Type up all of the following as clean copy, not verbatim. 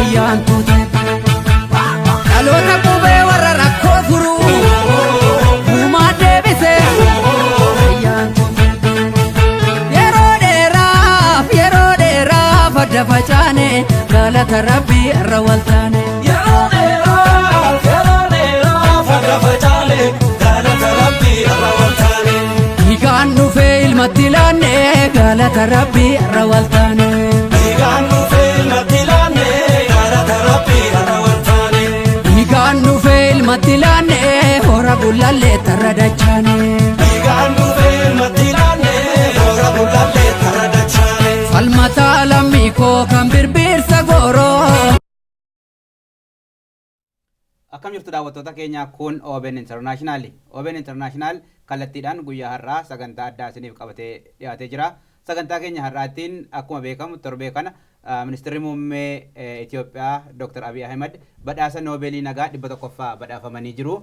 ayyaan tuute dhaloota qubee warra rakkoo furu uumaa deebise ayyaan tuute yeroo dheeraaf adda facaane galata rabbii irra waltaane yeroo dheeraaf adda facaane galata rabbii irra waltaane dhiigaan dhufee ilmatti laanne galata rabbii irra waltaane dhiigaan dhufee ilmatti laanne galata rabbii irra waltaane dhiigaan dhufee ilmatti laanne hora bullallee tarra dachaane dhiigaan dhufee ilmatti laanne hora bullallee tarra dachaane falmataa lammii koo kan birbirsa gooroo. Akkam jirtu daawwattoota keenya kun OBN International. OBN International kallattiidhaan guyyaa har'aa sagantaa addaa isiniif qabatee dhiyaatee jira. Sagantaa keenya har'aatiin akkuma beekamu torbee kana ministeerri muummee Itoophiyaa Dr. Abiy Ahmed badhaasa Noobeelii Nagaa 100ffaa badhaafamanii jiru.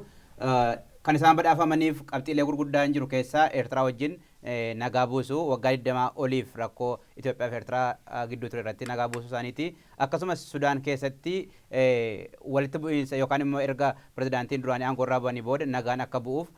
Kan isaan badhaafamaniif qabxiilee gurguddaan jiru keessaa Eertiraa wajjin nagaa buusuu waggaa 20 oliif rakkoo Itoophiyaa fi Eertiraa gidduu ture irratti nagaa buusuu isaaniiti. Akkasumas Sudaan keessatti walitti bu'iinsa yookaan immoo erga pirezidaantiin duraanii aangoo irraa bu'anii booda nagaan akka bu'uuf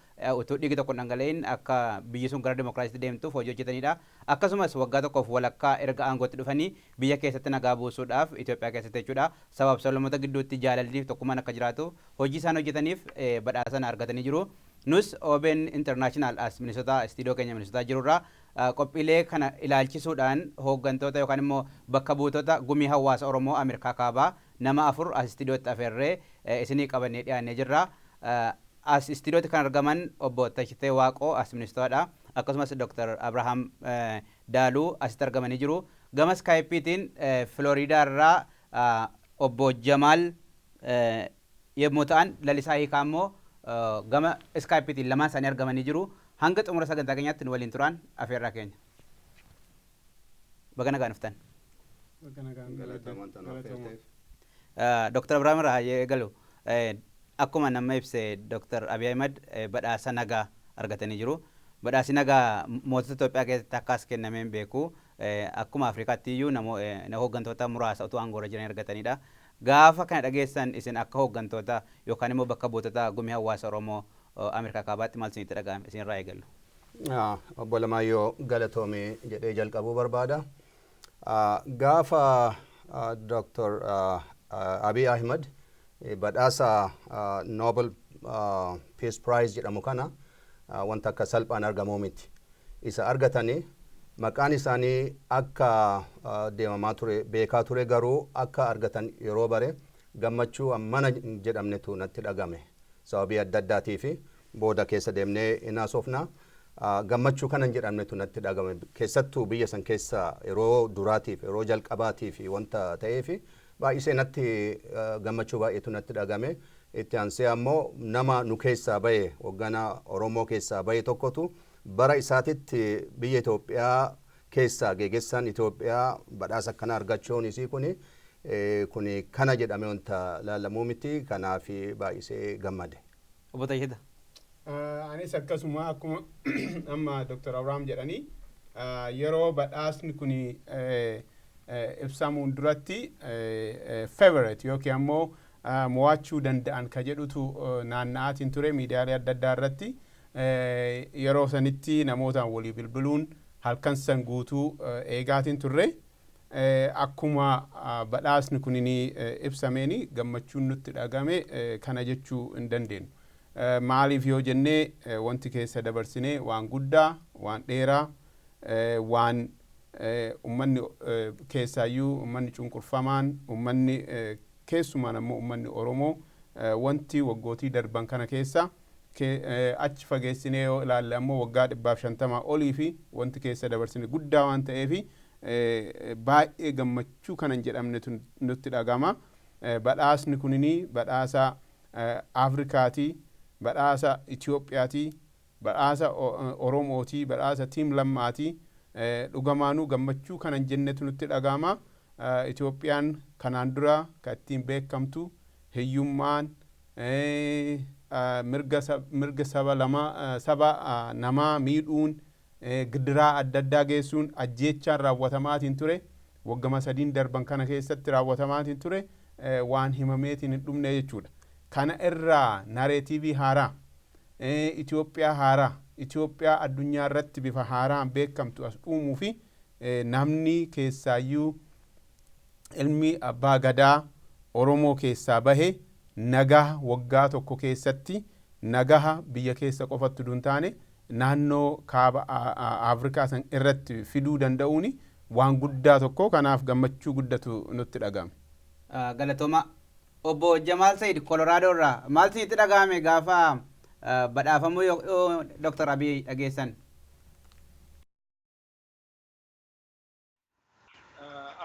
utuu dhiigi tokko dhangala'in akka biyyi sun gara dimokiraasiitti deemtuuf hojii hojjetanidha. Akkasumas waggaa tokkoof walakkaa erga aangootti dhufanii biyya keessatti nagaa buusuudhaaf Itoophiyaa keessatti jechuudha sabab sablammoota gidduutti jaalalli tokkummaan akka jiraatu hojii isaan hojjetaniif badhaasa argatanii jiru. Nus OBN International as Minnesota studio keenya Minnesota jirurraa qophiilee kana ilaalchisuudhaan hooggantoota yookaan immoo bakka buutota Gumii Hawaasa Oromoo Ameerikaa Kaabaa nama 4 as studiootti afeerree isinii qabannee dhiyaannee jirra. As studiootti kan argaman obbo Tashitee Waaqoo as Minnesotaadha. Akkasumas Dr. Abraham Daaluu asitti argamanii jiru. Gama Skypeetiin Florida irraa obbo Jamaal yommuu ta'an lalisaa hiikaa immoo gama Skypeetiin lamaan isaanii argamanii jiru. Hanga xumura sagantaa keenyaatti nu waliin turan afeerraa keenya. Baga nagaan dhuftan. Dr. Abraham irraa eegalu. Akkuma nama ibse Dr. Abiy Ahmed badhaasa nagaa argatanii jiru. Badhaasi nagaa mootota Itoophiyaa keessatti akkas kennameen beeku. Akkuma Afrikaatti iyyuu hooggantoota muraasa utuu aangoo irra jiran argatanidha. Gaafa kana dhageessan isin akka hooggantoota yookaan immoo bakka buutota Gumii Hawaasa Oromoo Ameerikaa Kaabaatti maal isinitti dhaga'ame isin irraa eegallu. Obbo Lamaayyoo galatoomee jedhee jalqabuu barbaada. Gaafa Dr. Abiy Ahmed badhaasa Nobel Peace Prize jedhamu kana wanta akka salphaan argamuu miti. Isa argatanii maqaan isaanii akka deemamaa ture beekaa ture garuu akka argatan yeroo bare gammachuu ammana jedhamnetu natti dhagame. Sababii adda addaatii fi booda keessa deemnee inaasofna gammachuu kanan jedhamnetu natti dhagame. Keessattuu biyya san keessa yeroo duraatiif yeroo jalqabaatiif wanta ta'eef baay'isee natti gammachuu baay'eetu natti dhagame. Itti aansee ammoo nama nu keessaa bahe hoogganaa Oromoo keessaa bahe tokkotu bara isaatitti biyya Itoophiyaa keessaa geggeessaan Itoophiyaa badhaasa akkana argachuun isii kuni kana jedhame wanta laalamuu miti kanaaf baay'isee gammade. Obbo Tayyida. Anis akkasuma akkuma amma Dr. Abraham jedhanii yeroo badhaasni kuni ibsamuun duratti favorite yookiin ammoo mo'achuu danda'an ka jedhutu naanna'aatiin ture miidiyaalee adda addaa irratti yeroo sanitti namootaan walii bilbiluun halkan san guutuu eegaatiin turre akkuma badhaasni kunini ibsameeni gammachuun nutti dhagame kana jechuu hin dandeenyu. Maaliif yoo jennee wanti keessa dabarsinee waan guddaa waan dheeraa waan ummanni keessaayyuu ummanni cunqurfamaan ummanni keessumaan ammoo ummanni Oromoo wanti waggootii darban kana keessa achi fageessinee yoo ilaalle ammoo waggaa 150 olii fi wanti keessa dabarsine guddaa waan ta'eef baay'ee gammachuu kanan jedhamne nutti dhagama. Badhaasni kunini badhaasa Afrikaatii, badhaasa Itiyoophiyaatii, badhaasa Oromootii, badhaasa Tiim Lammaatii. Dhugamaanuu gammachuu kanan jennetu nutti dhagama. Itiyoophiyaan kanaan dura kan ittiin beekamtu hiyyummaan mirga saba namaa miidhuun gidiraa adda addaa geessuun ajjeechaan raawwatamaatiin ture. Waggama 3 darban kana keessatti raawwatamaatiin ture. waan himameetiin hin dhumne jechuudha. Kana irraa nareetiivii haaraa Itoophiyaa haaraa Itoophiyaa addunyaa irratti bifa haaraan beekamtu as uumuu fi namni keessaayyuu ilmi abbaa gadaa Oromoo keessaa bahe nagaa waggaa tokko keessatti nagaa biyya keessa qofatti dun taane naannoo kaaba Afrikaa san irratti fiduu danda'uuni waan guddaa tokko kanaaf gammachuu guddatu nutti dhaga'ame. Galatooma obbo Jamaal Said Colorado irraa maal isinitti dhaga'ame gaafa badhaafamuu Dr. Abiy dhageessan?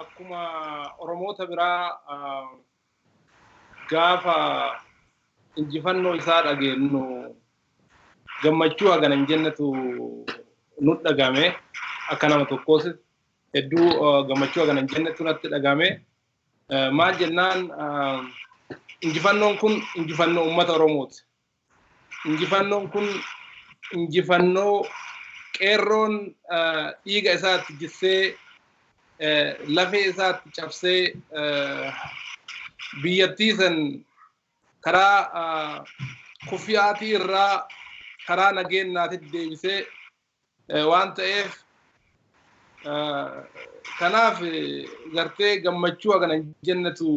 Akkuma Oromoota biraa gaafa injifannoo isaa dhageenyu gammachuu hagana hin jennetu nutti dhagame. Akka nama tokkos hedduu gammachuu hagana hin jennetu natti dhagame. Maal jennaan injifannoon kun injifannoo uummata Oromooti. Injifannoon kun injifannoo qeerroon dhiiga isaatti jissee lafee isaatti cabsee biyyattii san karaa kuffiyaatii irraa karaa nageenyaatti deebisee waan ta'eef kanaaf gartee gammachuu hagana hin jennetu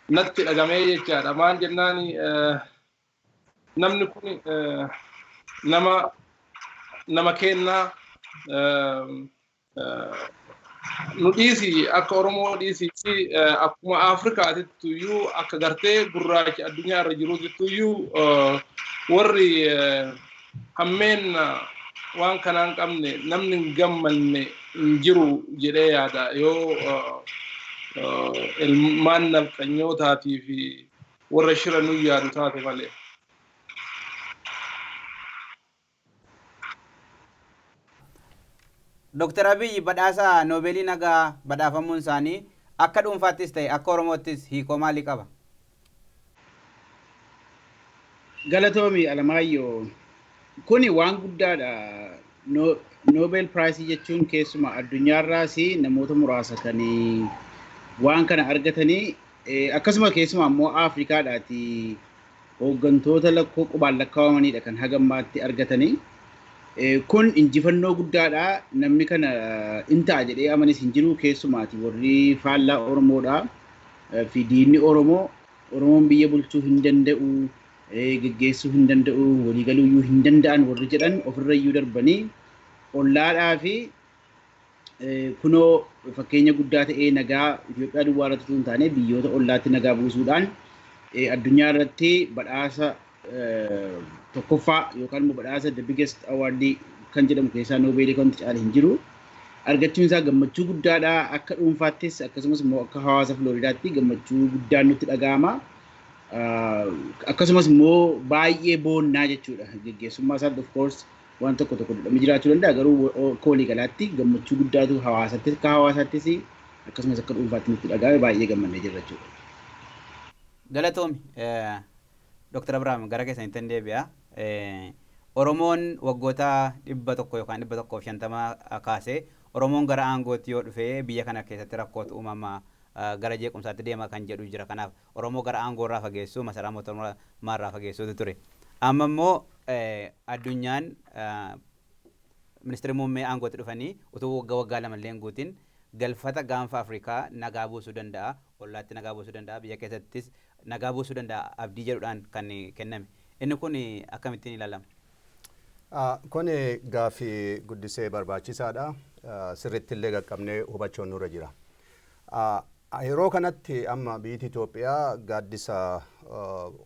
natti dhagamee jechaadha. Maal jennaan namni kun nama kennaa nu dhiisi akka Oromoo dhiisi akkuma Afrikaatitti iyyuu akka gartee gurraacha addunyaa irra jiruutti iyyuu warri hammeen waan kanaan qabne namni hin gammanne hin jiru jedhee yaada yoo ilmaan nafxanyootaatii fi warra shira nu yaadu taate malee. Dr. Abiy badhaasa Noobeelii Nagaa badhaafamuun isaanii akka dhuunfaattis ta'e akka Oromoottis hiikoo maalii qaba? Galatoomi Alamaayyoo kuni waan guddaadha. Nobel Prize jechuun keessumaa addunyaarraas namoota muraasa kan waan kana argatanii akkasuma keessumaa immoo Afrikaadhaati hooggantoota lakkoo qubaan lakkaa'amanidha kan hagammaatti argatanii. Kun injifannoo guddaadha. Namni kana intaa jedhee amanis hin jiru keessumaati warri faallaa Oromoodha fi diinni Oromoon biyya bulchuu hin danda'u, geggeessuu hin danda'u, waliigaluu hin danda'an warri jedhan ofirra iyyuu darbanii ollaadhaa fi kunoo fakkeenya guddaa ta'ee nagaa Itoophiyaa duwwaa irratti hin taane biyyoota ollaatti nagaa buusuudhaan addunyaa irratti badhaasa tokkoffaa yookaan immoo badhaasa the biggest award kan jedhamu keessaa Noobeelii kan caale hin jiru. Argachuun isaa gammachuu guddaadha. Akka dhuunfaattis akkasumas immoo akka hawaasa Floridaatti gammachuu guddaan nutti dhaga'ama. Akkasumas immoo baay'ee boonnaa jechuudha. Geggeessummaa isaatti of course waan tokko jedhamee jiraachuu danda'a garuu koolii galaatti gammachuu guddaatu hawaasattis akka hawaasaattis akkasumas akka dhuunfaatti nutti dhaga'ame baay'ee gammannee jirra jechuudha. Galatoomi Dr. Abrahaam gara keessanitti hin deebi'a. Oromoon waggoota 100 yookaan 150 kaasee Oromoon gara aangootti yoo dhufee biyya kana keessatti rakkootu uumama gara jeequmsaatti deema kan jedhu jira. Kanaaf Oromoo gara aangoo irraa fageessuu masaraa mootummaa irraa fageessuutu ture. Amma immoo addunyaan ministeerri muummee aangootti dhufanii utuu waggaa lamallee guutiin galfata gaanfa Afrikaa nagaa buusuu danda'a, ollaatti nagaa buusuu danda'a, biyya keessattis nagaa buusuu danda'a abdii jedhuudhaan kan kenname. Inni kun akkamittiin ilaalama? Kun gaaffii guddisee barbaachisaadha. Sirriitti illee qaqqabnee hubachuun nurra jira. Yeroo kanatti amma biyyi Itoophiyaa gaaddisa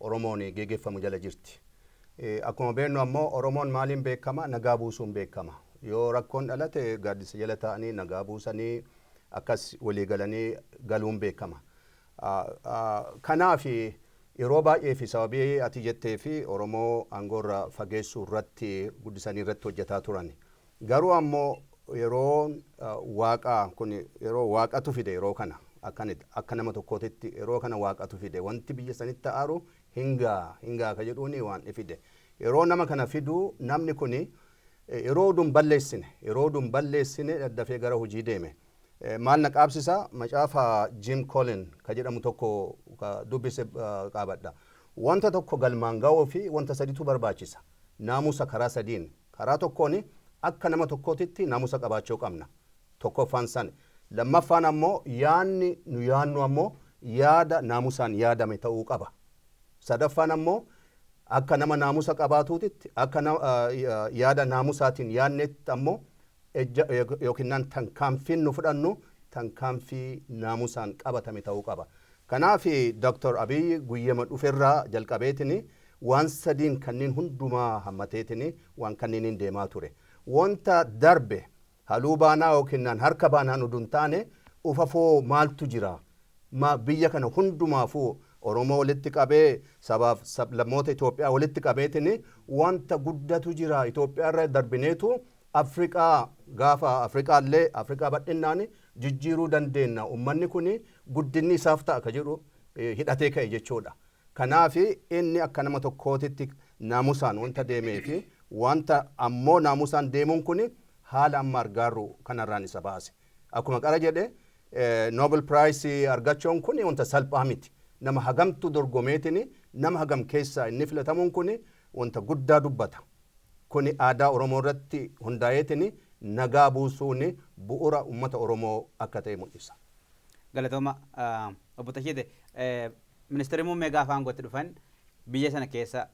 Oromoon geggeeffamu jala jirti. Akkuma beeknu ammoo Oromoon maaliin beekama? Nagaa buusuun beekama. Yoo rakkoon dhalate gaaddisa jala ta'anii nagaa buusanii akkas walii galanii galuun beekama. Kanaaf yeroo baay'ee fi sababii ati jettee fi Oromoo aangoorra fageessuu irratti guddisanii irratti hojjetaa turan. Garuu ammoo yeroo waaqaa kun yeroo waaqatu fide yeroo kana akka nama tokkootitti yeroo kana waaqatu fide wanti biyya sanitti aaru hingaa ka jedhuuni waan fide. Yeroo nama kana fidu namni kuni yeroo dun balleessine dafee gara hojii deeme. maal na qaabsisa macaafa Jim Collin ka jedhamu tokko dubbise qaabadha. Wanta tokko galmaan ga'uu fi wanta sadiitu barbaachisa. Naamusa karaa sadiin. Karaa tokkoon akka nama tokkootitti naamusa qabaachuu qabna. Tokkoffaan san. Lammaffaan ammoo yaanni nu yaannu ammoo yaada naamusaan yaadame ta'uu qaba. Sadaffaan ammoo akka nama naamusa qabaatuutitti akka yaada naamusaatiin yaannetti ammoo yookiin tarkaanfiin nu fudhannu tarkaanfii naamusaan qabatame ta'uu qaba. Kanaaf Dr. Abiy guyyama dhuferraa jalqabeetini waan sadiin kanneen hundumaa hammateetini waan kanneen deemaa ture. Wanta darbe haluu baanaa yookiin harka baanaa nu duntaane ufafoo maaltu jira. Biyya kana hundumaafuu Oromoo walitti qabee sabaaf sablammoota Itoophiyaa walitti qabeetini wanta guddatu jira. Itoophiyaa irra darbineetu Afrikaa gaafa Afrikaallee Afrikaa badhinnaani jijjiiruu dandeenya. Uummanni kuni guddinni isaaf ta'a ka jedhu hidhatee ka'e jechuudha. Kanaaf inni akka nama tokkootitti naamusaan wanta deemee fi wanta ammoo naamusaan deemuun kuni haala amma argaarru kanarraan isa baase. Akkuma qara jedhe Nobel Prize argachuun kuni wanta salphaa miti. Nama hagamtu dorgomeetini nama hagam keessaa inni filatamuun kuni wanta guddaa dubbata. Kuni aadaa Oromoo irratti hundaa'eetini nagaa buusuun bu'uura uummata Oromoo akka ta'e mul'isa. Galatooma obbo Tashiite ministeerri muummee gaafa aangootti dhufan biyya sana keessa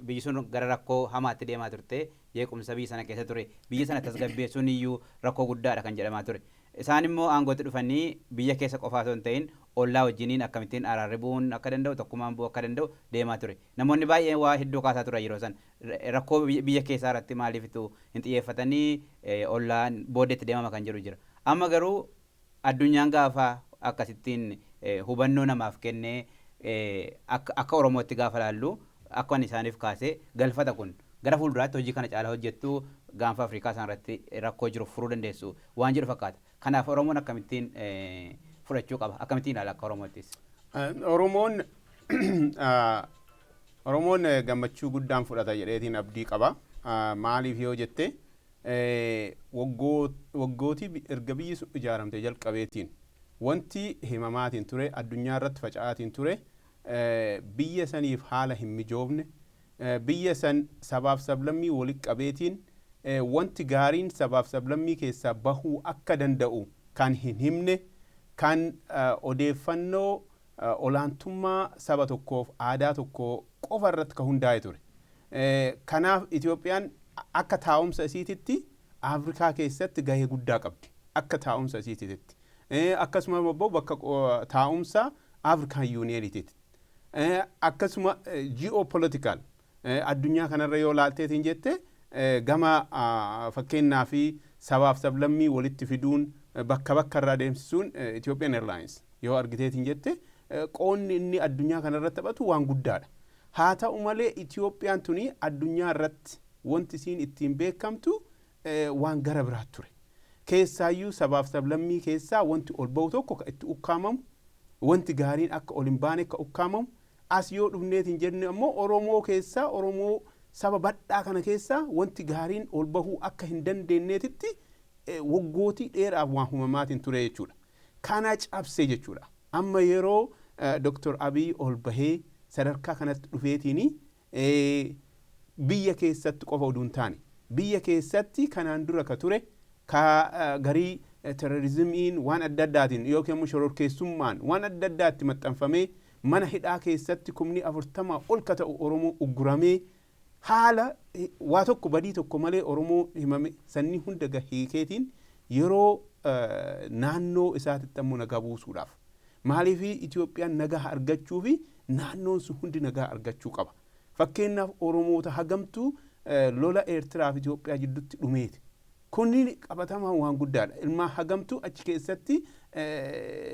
biyyi sun gara rakkoo hamaatti deemaa turte jeequmsa biyya sana keessa ture biyya sana tasgabbeessuun iyyuu rakkoo guddaadha kan jedhamaa ture. Isaan immoo aangootti dhufanii biyya keessa qofaa osoo hin ta'in ollaa wajjiniin akkamittiin araarri bu'uun akka danda'u tokkummaan bu'uu akka danda'u deemaa ture. Namoonni baay'een waa hedduu kaasaa turan yeroo san rakkoo biyya keessaa irratti maaliifitu hin xiyyeeffatanii ollaan booddeetti deemama kan jedhu jira. Amma garuu addunyaan gaafa akkasittiin hubannoo namaaf kennee akka Oromootti gaafa laallu akka isaaniif kaasee galfata kun gara fuulduraatti hojii kana caalaa hojjettu gaanfa Afrikaa isaan irratti rakkoo jiru furuu dandeessu waan jedhu fakkaata. Kanaaf Oromoon akkamittiin fudhachuu qaba? Akkamittiin ilaala akka Oromoottis? Oromoon gammachuu guddaan fudhata jedheetiin abdii qaba. Maaliif yoo jette waggootii erga biyyi sun ijaaramte jalqabeetiin wanti himamaatiin ture addunyaa irratti faca'aatiin ture biyya saniif haala hin mijoofne biyya san sabaaf sablammii walitti qabeetiin wanti gaariin sabaaf sablammii keessaa bahuu akka danda'u kan hin himne kan odeeffannoo olaantummaa saba tokkoof aadaa tokkoo qofa irratti kan hundaa'e ture. Kanaaf Itoophiyaan akka taa'umsa isiititti Afrikaa keessatti gahee guddaa qabdi. Akka taa'umsa isiititti. Akkasuma immoo bakka taa'umsa Afrikaan Yuuniyeeniitiiti. Akkasuma geopolitical addunyaa kanarra yoo laalteetiin jette gama fakkeenyaa fi sabaaf sablammii walitti fiduun bakka bakka irraa deemsisuun Ethiopian Airlines yoo argiteetiin jette qoonni inni addunyaa kanarratti taphatu waan guddaadha. Haa ta'u malee Itoophiyaan tuni addunyaa irratti wanti isiin ittiin beekamtu waan gara biraatti ture. Keessaayyuu sabaaf sablammii keessaa wanti ol ba'u tokko kan itti ukkaamamu wanti gaariin akka ol hin baane akka ukkaamamu as yoo dhufneetiin jenne ammoo Oromoo keessaa Oromoo saba badhaa kana keessaa wanti gaariin ol bahuu akka hin dandeenyeetitti waggootii dheeraaf waan uumamaatiin ture jechuudha. Kana cabse jechuudha. Amma yeroo Dr. Abiy ol bahee sadarkaa kanatti dhufeetiin biyya keessatti qofa oduun taane biyya keessatti kanaan dura ka ture ka garii terrorizimiin waan adda addaatiin yookiin immoo shororkeessummaan waan adda addaatti maxxanfamee mana hidhaa keessatti 40 ol ka ta'u Oromoo ugguramee haala waa tokko badii tokko malee Oromoo himame sanni hunda gahiikeetiin yeroo naannoo isaatitti ammoo nagaa buusuudhaaf maaliif Itoophiyaan nagaa argachuu fi naannoon sun hundi nagaa argachuu qaba. Fakkeenyaaf Oromoota hagamtuu lola Eertiraa fi Itoophiyaa jidduutti dhumeeti. Kunni qabatamaan waan guddaadha. Ilmaa hagamtuu achi keessatti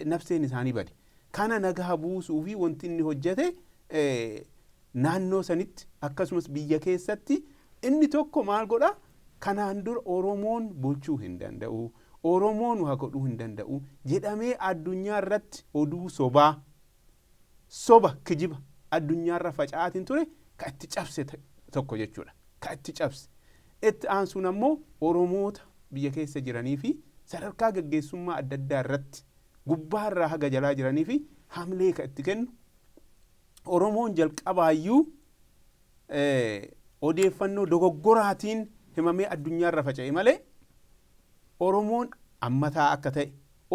nafseen isaanii bade. Kana nagaa buusuu fi wanti inni hojjete naannoo sanitti akkasumas biyya keessatti inni tokko maal godha? Kanaan dura Oromoon bulchuu hin danda'u. Oromoon waa godhuu hin danda'u jedhamee addunyaa irratti oduu soba kijiba addunyaa irra faca'aatiin ture ka itti cabse tokko jechuudha. Ka itti cabse. Itti aansuun ammoo Oromoota biyya keessa jiranii fi sadarkaa gaggeessummaa adda addaa irratti gubbaarraa haga jalaa jiranii fi hamlee kan itti kennu Oromoon jalqabaayyuu odeeffannoo dogoggoraatiin himamee addunyaarra faca'e malee Oromoon ammataa akka ta'e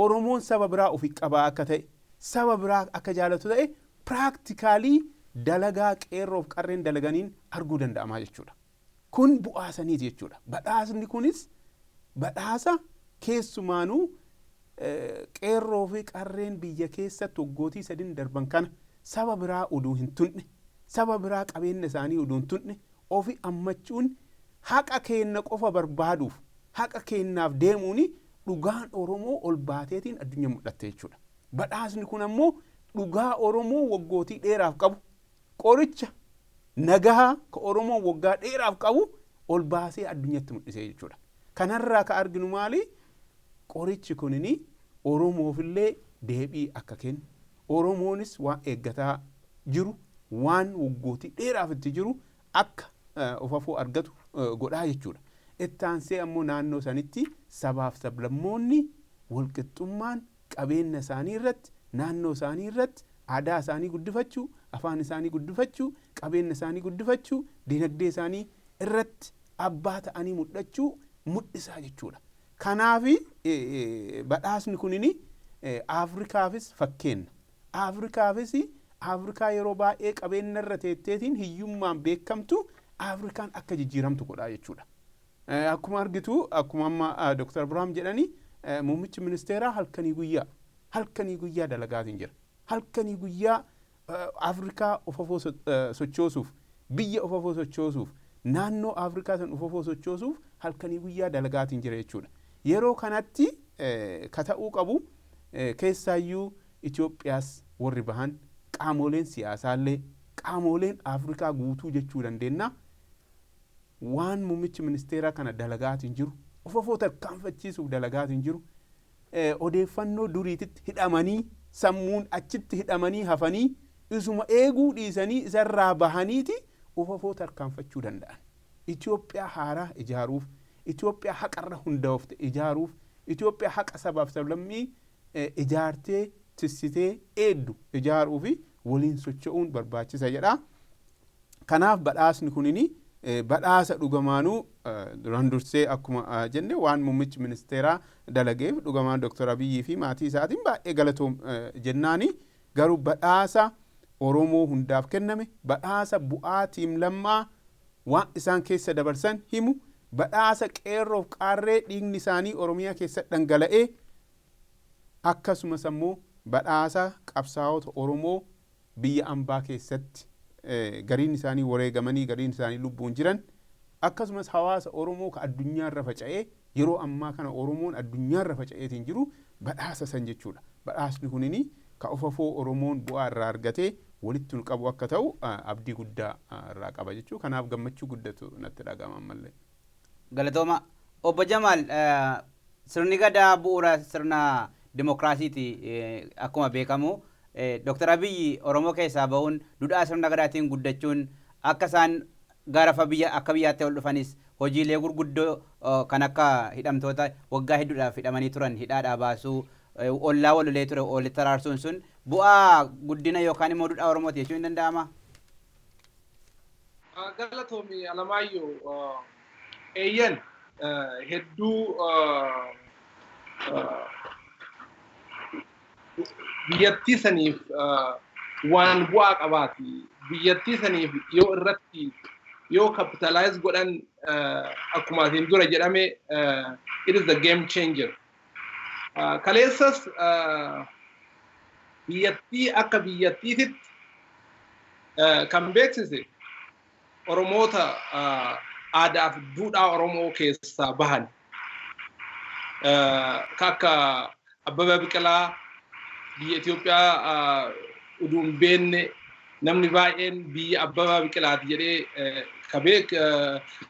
Oromoon saba biraa ofii qabaa akka ta'e saba biraa akka jaalatu ta'e practically dalagaa qeerroof qarreen dalaganiin arguu danda'amaa jechuudha. Kun bu'aa saniiti jechuudha. Badhaasni kunis badhaasa keessumaanuu qeerroo fi qarreen biyya keessatti waggootii 3 darban kana saba biraa oduu hin tunne saba biraa qabeenya isaanii oduu hin tunne ofi ammachuun haqa keenna qofa barbaaduuf haqa keennaaf deemuuni dhugaan Oromoo ol baateetiin addunyaa mul'atte jechuudha. Badhaasni kun ammoo dhugaa Oromoo waggootii dheeraaf qabu qoricha nagaa ka Oromoo waggaa dheeraaf qabu ol baasee addunyatti mul'isee jechuudha. Kanarraa ka arginu maali? Qorichi kunini Oromoofillee deebii akka kennu Oromoonis waan eeggataa jiru waan waggootii dheeraaf itti jiru akka ofafoo argatu godhaa jechuudha. Ittaansee ammoo naannoo sanitti sabaaf sablammoonni walqixxummaan qabeenya isaanii irratti naannoo isaanii irratti aadaa isaanii guddifachuu afaan isaanii guddifachuu qabeenya isaanii guddifachuu dinagdee isaanii irratti abbaa ta'anii mul'isaa jechuudha. Kanaafi badhaasni kunini Afrikaafis fakkeenya. Afrikaa yeroo baay'ee qabeenya irra teetteetiin hiyyummaan beekamtu Afrikaan akka jijjiiramtu godhaa jechuudha. Akkuma argitu akkuma amma Dr. Abrahaam jedhani muummichi ministeeraa halkanii guyyaa dalagaatiin jira. Halkanii guyyaa Afrikaa ofafoo sochoosuuf biyya ofafoo sochoosuuf naannoo Afrikaa san ofafoo sochoosuuf halkanii guyyaa dalagaatiin jira jechuudha. Yeroo kanatti ka ta'uu qabu keessaayyuu Itoophiyaas warri bahan qaamoleen siyaasaallee qaamoleen Afrikaa guutuu jechuu dandeenya. Waan muummichi ministeeraa kana dalagaatiin jiru ofafoo tarkaanfachiisuuf dalagaatiin jiru odeeffannoo duriititti hidhamanii sammuun achitti hidhamanii hafanii isuma eeguu dhiisanii isarraa bahaniiti ofafoo tarkaanfachuu danda'an. Itoophiyaa haaraa ijaaruuf Itoophiyaa haqarra hundaa'ofte ijaaruuf Itoophiyaa haqa sabaaf sablammii ijaartee tissitee eeddu ijaaruu fi waliin socho'uun barbaachisa jedha. Kanaaf badhaasni kunini badhaasa dhugamaanuu duraan dursee akkuma jenne waan muummichi ministeeraa dalageef dhugamaan Dr. Abiyyi fi maatii isaatiin baay'ee galatoom jennaani. Garuu badhaasa Oromoo hundaaf kenname badhaasa bu'aa tiim lammaa waan isaan keessa dabarsan himu badhaasa qeerroof qarree dhiigni isaanii Oromiyaa keessa dhangala'ee akkasumas ammoo badhaasa qabsaa'ota Oromoo biyya ambaa keessatti gariin isaanii wareegamanii gariin isaanii lubbuun jiran akkasumas hawaasa Oromoo ka addunyaarra faca'ee yeroo ammaa kana Oromoon addunyaarra faca'eetiin jiru badhaasa san jechuudha. Badhaasni kunini ka ofafoo Oromoon bu'aa irraa argatee walitti qabu akka ta'u abdii guddaa irraa qaba jechuudha. Kanaaf gammachuu guddatu natti dhaga'ama ammallee. Galatooma obbo Jamaal sirni gadaa bu'uura sirna dimokiraasiiti akkuma beekamu Dr. Abiyyi Oromoo keessaa bahuun duudhaa sirna gadaatiin guddachuun akka isaan gaarafa biyya akka biyyaatti ol dhufanis hojiilee gurguddoo kan akka hidhamtoota waggaa hedduudhaaf hidhamanii turan hidhaadhaa baasuu ollaa walolee ture olitti araarsuun sun bu'aa guddina yookaan immoo duudhaa Oromooti jechuun ni danda'ama. Galatoomi Alamaayyoo eeyyan hedduu biyyattii saniif waan bu'aa qabaati. Biyyattii saniif yoo irratti yoo capitalize godhan akkuma atiin dura jedhame it is the game changer. Kaleessas biyyattii akka biyyattiititti kan beeksise Oromoota aadaa fi duudhaa Oromoo keessaa bahan akka Abbabaa Biqilaa biyya Itoophiyaa uduun beenne namni baay'een biyya Abbabaa Biqilaati jedhee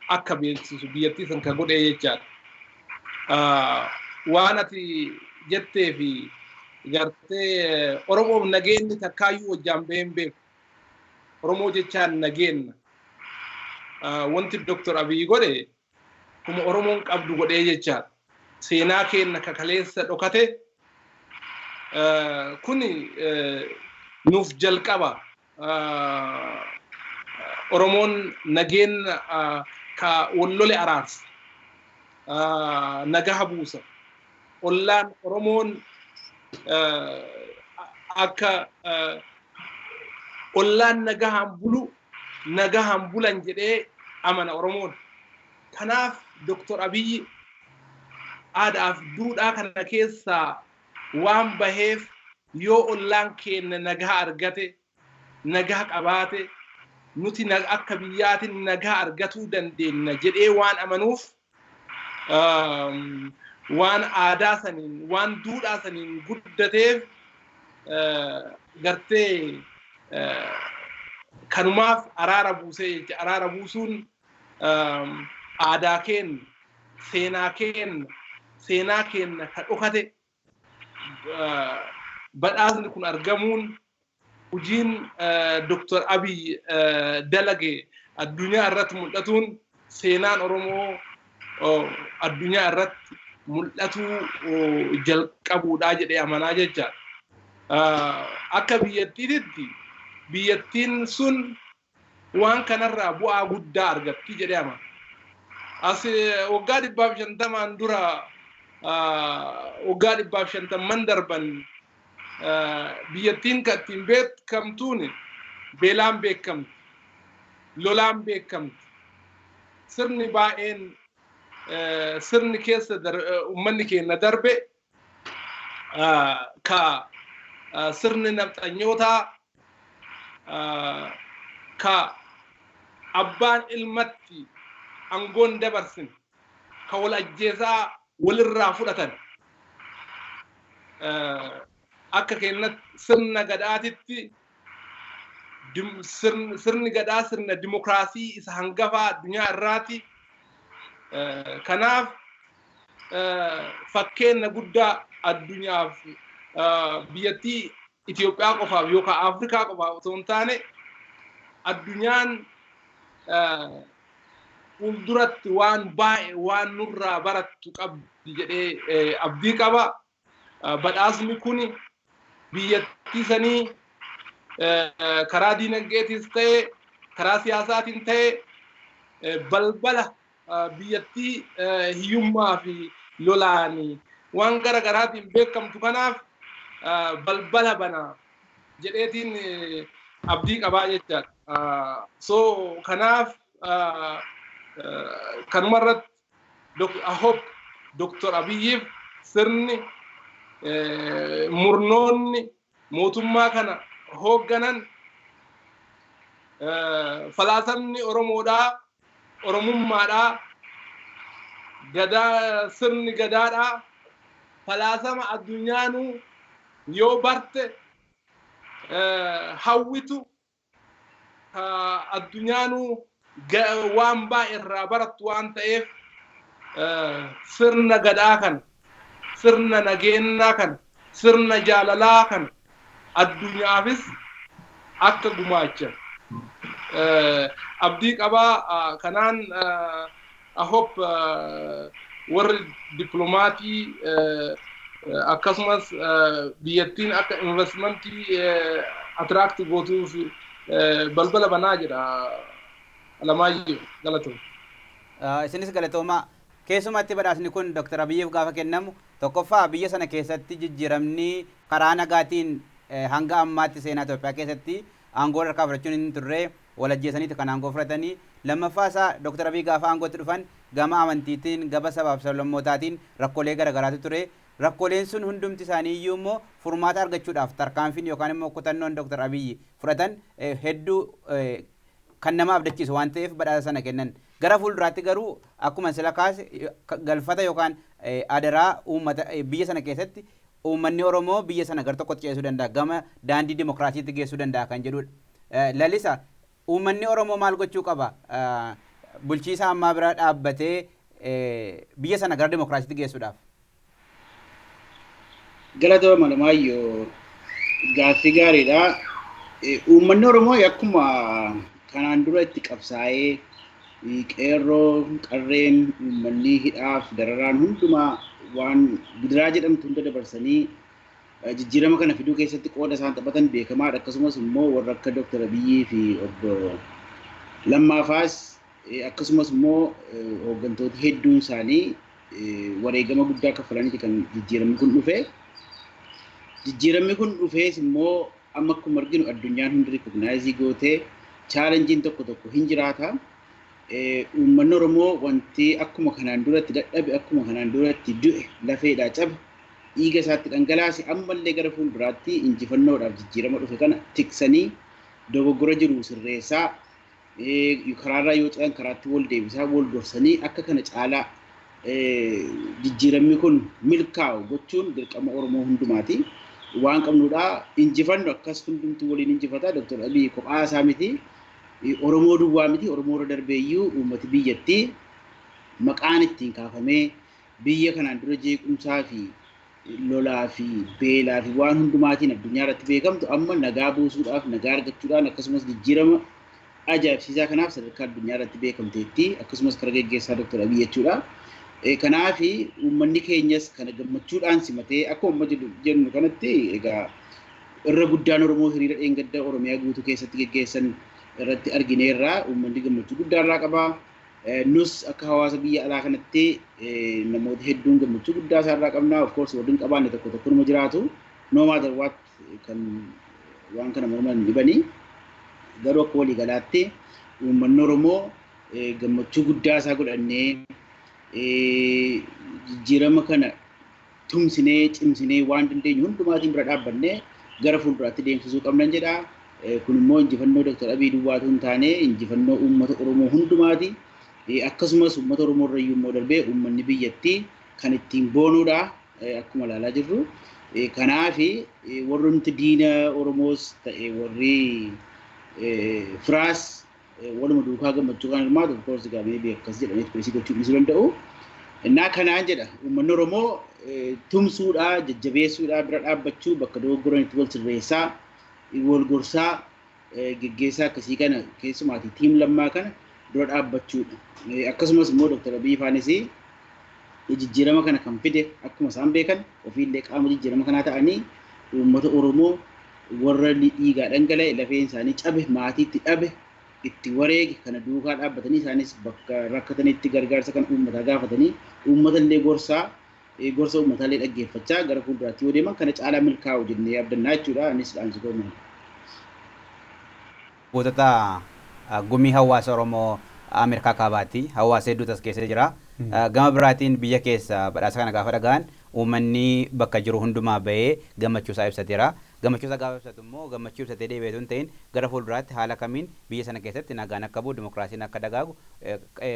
akka beeksisu biyyattii san ka godhee jechaadha. Waan ati jettee fi gartee Oromoof nageenyi takkaayyuu wajjaan baheen beeku. Oromoo jechaan nageenya. Wanti Dr. Abiyyi godhe kuma Oromoon qabdu godhee jechaadha. seenaa keenya kakaleessa dhokate kuni nuuf jalqaba Oromoon nageenya ka wallole araarsa nagaa buusa ollaan Oromoon akka ollaan nagahaan bulu nagahaan bulan jedhee amana Oromoon. Kanaaf Dr. Abiy aadaaf duudhaa kana keessaa waan baheef yoo ollaan keenya nagaa argate nagaa qabaate nuti akka biyyaatiin nagaa argatuu dandeenya jedhee waan amanuuf waan aadaa saniin waan duudhaa saniin guddateef gartee kanumaaf araara buusee jecha araara buusuun aadaa keenya seenaa keenya ka dhokate badhaasni kun argamuun hojiin Dr. Abiy dalage addunyaa irratti mul'atuun seenaan Oromoo addunyaa irratti mul'atuu jalqabuudhaa jedhee amanaa jecha akka biyyattiitti biyyattiin sun waan kanarraa bu'aa guddaa argatti jedhee amana. As waggaa 150 dura waggaa 150 darban biyyattiin kan ittiin beekamtuun beelaan beekamti lolaan beekamti sirni baay'een sirni keessa ummanni keenya darbe ka sirni nafxanyootaa ka abbaan ilmatti angoon dabarsin ka wal ajjeesaa walirraa fudhatan akka keenyatti sirna gadaatitti sirni gadaa sirna dimokiraasii isa hangafaa addunyaa irraati. Kanaaf fakkeenya guddaa addunyaaf biyyattii Itoophiyaa qofaaf yookaan Afrikaa qofaaf osoo hin taane addunyaan fuulduratti waan baay'ee waan nurraa barattu qabdi jedhee abdii qaba. Badhaasni kun biyyattii sanii karaa diinagdeetiis ta'e karaa siyaasaatiin ta'e balbala biyyattii hiyyummaa fi lolaanii waan gara garaatiin beekamtu kanaaf balbala bana jedheetiin abdii qabaa jechaadha. So kanaaf kanumarratti Dr. Abiyyiif sirni murnoonni mootummaa kana hoogganan falaasamni Oromoodhaa Oromummaadhaa gadaa sirni gadaadhaa falaasama addunyaanuu yoo barte hawwitu addunyaanuu waan baay'ee irraa barattu waan ta'eef sirna gadaa kan sirna nageenyaa kan sirna jaalalaa kan addunyaafis akka gumaacha abdii qabaa. Kanaan I hope warri diplomaatii akkasumas biyyattiin akka investmentii attract gootuuf balbala banaa jedha. Alamaayyoo galatooma. Isinis galatooma. Keessumatti badhaasni kun Dr. Abiyyiif gaafa kennamu tokkoffaa biyya sana keessatti jijjiiramni karaa nagaatiin hanga ammaatti seenaa Itoophiyaa keessatti aangoo harkaa fudhachuun hin turre walajjeesaniiti kan aangoo fudhatanii. Lammaffaa isaa Dr. Abiy gaafa aangootti dhufan gama amantiitiin gama sabaaf sablammotaatiin rakkoolee garaagaraatu ture. Rakkooleen sun hundumti isaanii iyyuu immoo furmaata argachuudhaaf tarkaanfiin yookaan immoo kutannoon Dr. Abiy fudhatan hedduu kan nama abdachiisu waan ta'eef badhaasa sana kennan. Gara fuulduraatti garuu akkuma sila kaase galfata yookaan adaraa uummata biyya sana keessatti uummanni Oromoo biyya sana gar tokkotti ceesuu danda'a gama daandii dimokiraasiitti geessuu danda'a kan jedhudha. Lalisa uummanni Oromoo maal gochuu qaba? Bulchiisa ammaa bira dhaabbatee biyya sana gara dimokiraasiitti geessuudhaaf. Galatooma Alamaayyoo gaaffii gaariidha. Uummanni Oromoo akkuma kanaan dura itti qabsaa'ee qeerroo qarreen uummanni hidhaaf dararaan hundumaa waan gidiraa jedhamtu hunda dabarsanii jijjiirama kana fiduu keessatti qooda isaan taphatan beekamaadha. Akkasumas immoo warra akka Dr. Abiyyi fi obbo Lammaafaas akkasumas immoo hooggantoota hedduun isaanii wareegama guddaa kaffalaniiti kan jijjiiramni kun dhufe. Jijjiiramni kun dhufees immoo amma akkuma arginu addunyaan hundi rikognaayizii gootee chaalenjiin tokko hin jiraata. Uummanni Oromoo wanti akkuma kanaan duratti dadhabe akkuma kanaan duratti du'e lafeedhaa cabe dhiiga isaatti dhangalaase ammallee gara fuulduraatti injifannoodhaaf jijjiirama dhufe kana tiksanii dogoggora jiru sirreessaa karaarraa yoo ce'an karaatti wal deebisaa wal gorsanii akka kana caalaa jijjiiramni kun milkaa'u gochuun dirqama Oromoo hundumaati. Waan qabnudha injifanno akkas hundumtu waliin injifata. Dr. Abiy kophaa isaa miti Oromoo duwwaa miti Oromoo irra darbeeyyuu uummati biyyattii maqaan ittiin kaafamee biyya kanaan dura jeequmsaa fi lolaa fi beelaa fi waan hundumaatiin addunyaa irratti beekamtu amma nagaa buusuudhaaf nagaa argachuudhaan akkasumas jijjiirama ajaa'ibsiisaa kanaaf sadarkaa addunyaa irratti beekamteetti akkasumas karaa geggeessaa Dr. Abiy jechuudha. Kanaaf uummanni keenyas kana gammachuudhaan simatee akkuma jennu kanatti egaa irra guddaan Oromoo hiriira dheengadda Oromiyaa guutuu keessatti geggeessan irratti argineerra uummanni gammachuu guddaa irraa qaba. Nus akka hawaasa biyya alaa kanatti namoota hedduun gammachuu guddaa isaarraa qabna. Of course warreen qabaanne tokko numa jiraatu no matter what kan waan kana morman dhibanii garuu akka walii galaatti uummanni Oromoo gammachuu guddaa isaa godhannee jijjiirama kana tumsinee cimsinee waan dandeenyu hundumaatiin bira dhaabbannee gara fuulduraatti deemsisuu qabnan jedha. Kun immoo injifannoo Dr. Abiy duwwaatu hin taane injifannoo uummata Oromoo hundumaati. Akkasumas uummata Oromoo irra immoo darbee uummanni biyyattii kan ittiin boonuudha akkuma ilaalaa jirru. Kanaaf warri nuti diina Oromoos ta'e warri firaas waluma duukaa gammachuu kan hirmaatu of course gaamee akkas jedhamee pireesii gochuu dhiisuu danda'u. Innaa kanaan jedha uummanni Oromoo tumsuudha jajjabeessuudha bira dhaabbachuu bakka dogoggoranitti wal sirreessaa wal gorsaa geggeessaa akkasii kana keessumaatii tiim lammaa kana dura dhaabbachuudha. Akkasumas immoo Dr. Abiy faanis jijjiirama kana kan fide akkuma isaan beekan ofiillee qaama jijjiirama kanaa ta'anii uummata Oromoo warra dhiigaa dhangala'e lafeen isaanii cabe maatiitti dhabe itti wareege kana duukaa dhaabbatanii isaanis bakka rakkatanitti gargaarsa kan uummataa gaafatanii uummatallee gorsa uummataallee dhaggeeffachaa gara fuulduraatti yoo deeman kana caalaa milkaa'u jennee yaadannaa jechuudha. Anis dhaamsa goonaa. Gootota Gumii Hawaasa Oromoo Ameerikaa Kaabaatti hawaasa hedduutu as keessa jira. Gama biraatiin biyya keessa badhaasa kana gaafa dhagaan uummanni bakka jiru hundumaa bahee gammachuu isaa ibsateera. Gammachuu isaa gaafa ibsatu immoo gammachuu ibsatee deebi'eetu hin ta'in gara fuulduraatti haala kamiin biyya sana keessatti nagaan akka bu'u dimokiraasiin akka dagaagu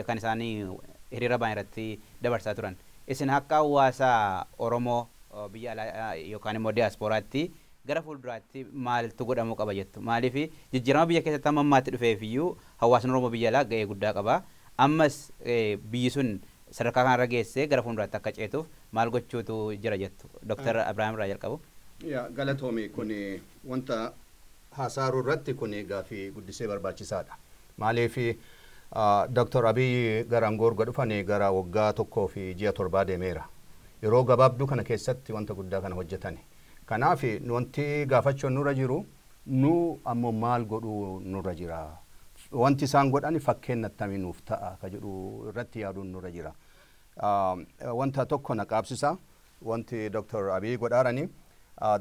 kan isaanii hiriira ba'an irratti dabarsaa turan. Isin akka hawaasa Oromoo biyya alaa yookaan immoo diyaaspooraatti gara fuulduraatti maaltu godhamuu qaba jettu? Maaliif jijjiirama biyya keessatti amma ammaatti dhufeefiyyuu hawaasni Oromoo biyya alaa ga'ee guddaa qaba. Ammas biyyi sun sadarkaa kanarra geessee gara fuulduraatti akka ceetuuf maal gochuutu jira jettu? Dr. Abrahaam irraa jalqabu. Galatoomi kun wanta haasa'uu irratti kun gaaffii guddisee barbaachisaadha. Maaliif Dr. Abiy gara aangoo dhufanii gara waggaa 1 fi ji'a 7 deemeera. Yeroo gabaabduu kana keessatti wanta guddaa kana hojjetani. Kanaaf wanti gaafachuun nurra jiru nu ammoo maal godhuu nurra jira. Wanti isaan godhan fakkeenya attamii nuuf ta'a ka jedhu irratti yaaduun nurra jira. Wanta tokko na qaabsisa wanti Dr. Abiy godhaarani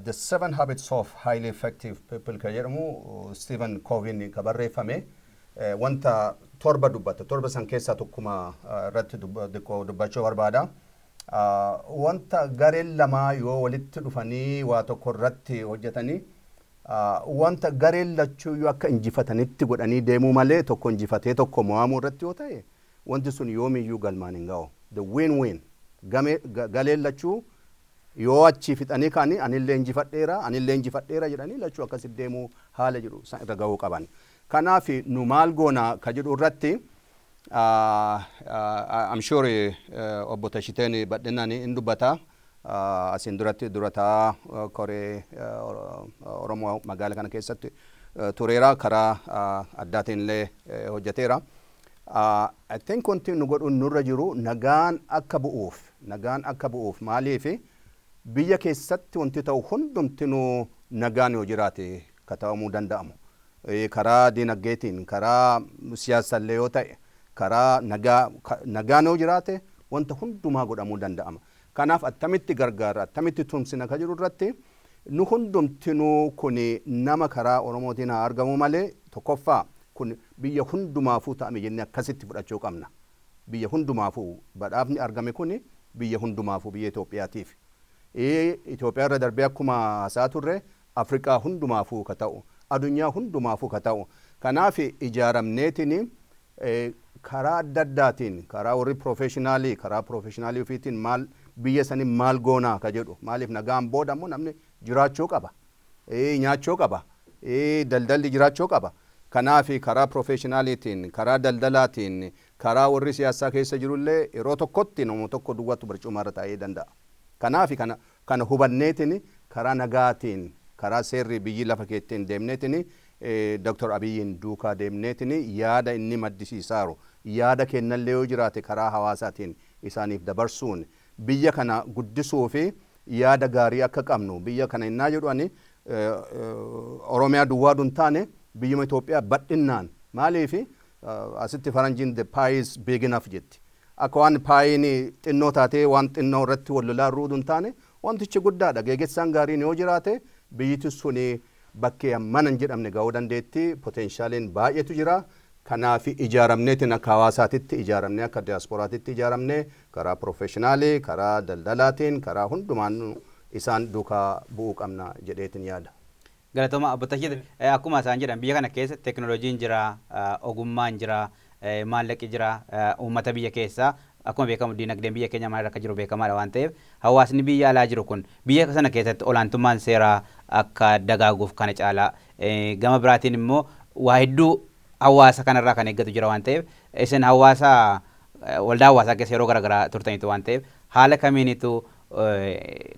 the 7 habits of highly effective people ka jedhamu Stephen Covey ka barreeffame wanta torba dubbata. Torba san keessaa tokkuma irratti dubbachuu barbaada. Wanta gareen lamaa yoo walitti dhufanii waa tokko irratti hojjetanii wanta gareen lachuu yoo akka injifatanitti godhanii deemuu malee tokko injifatee tokko mo'amuu irratti yoo ta'e wanti sun yoomiyyuu galmaan hin ga'u. The win-win galeen lachuu yoo achi fixanii kaanii anillee injifadheera jedhanii lachuu akkasitti deemuu haala jedhu irra ga'uu qaban. Kanaaf nu maal goona ka jedhu irratti I'm sure obbo Tashiteen badhinaan hin dubbata. Asin duratti durataa koree Oromoo magaala kana keessatti tureera karaa addaatiin illee hojjeteera. I think wanti nu godhu nurra jiru nagaan akka bu'uuf maaliif biyya keessatti wanti ta'u hundumtinuu nagaan yoo jiraate katabamuu danda'amu. Karaa dinagdeetiin, karaa siyaasallee yoo ta'e, karaa nagaan yoo jiraate wanta hundumaa godhamuu danda'ama. Kanaaf attamitti gargaara, attamitti tumsina ka jiru irratti nu hundumtinuu kun nama karaa Oromootiin haa argamu malee tokkoffaa kun biyya hundumaafuu ta'ame jennee akkasitti fudhachuu qabna. Biyya hundumaafuu badhaafni argame kun biyya hundumaafuu biyya Itoophiyaatiif. Itoophiyaa irra darbee akkuma haasaa turre Afrikaa hundumaafuu ka ta'u, addunyaa hundumaafuu ka ta'u. Kanaaf ijaaramneetiin karaa adda addaatiin, karaa warri professionaalii ofiitiin maal biyya sanii maal goonaa ka jedhu. Maaliif nagaan booda immoo namni jiraachuu qaba, nyaachuu qaba, daldalli jiraachuu qaba. Kanaaf karaa professionaaliitiin, karaa daldalaatiin, karaa warri siyaasaa keessa jirullee yeroo tokkotti nama tokko duwwaatu barcuma irra taa'ee danda'a. Kanaaf kana hubanneetiin karaa nagaatiin, karaa seerri biyyi lafa keettiin deemneetiin Dr. Abiyyiin duukaa deemneetiin yaada inni maddisiisaaru, yaada kennallee yoo jiraate karaa hawaasaatiin isaaniif dabarsuun biyya kana guddisuu fi yaada gaarii akka qabnu biyya kana innaa jedhani Oromiyaa duwwaa dun taane biyyuma Itoophiyaa badhinnaan maaliif asitti faranjiin the pie is big enough jetti. Akka waan paayiin xinnoo taatee waan xinnoo irratti wal lolaa ruuduun taane wantichi guddaadha. Geegessaan gaariin yoo jiraate biyyiti suni bakkee ammanan jedhamne ga'uu dandeetti. Potenshaaliin baay'eetu jira. Kanaaf ijaaramneetiin akka hawaasaatitti ijaaramnee akka diyaasporaatitti ijaaramnee karaa professionaalii, karaa daldalaatiin, karaa hundumaan isaan duukaa bu'uu qabna jedheetiin yaada. Galatoomaa Obbo Tashii akkuma isaan jedhan biyya kana keessa teknooloojiin jira, ogummaan jira, maallaqi jira, uummata biyya keessaa akkuma beekamu dinagdeen biyya keenya maal akka jiru beekamaadha waan ta'eef hawaasni biyya alaa jiru kun biyya sana keessatti olaantummaan seeraa akka dagaaguuf kana caalaa gama biraatiin immoo waa hedduu hawaasa kanarraa kan eeggatu jira waan ta'eef isin hawaasa waldaa hawaasaa keessa yeroo garaagaraa turtaniitu waan ta'eef haala kamiinitu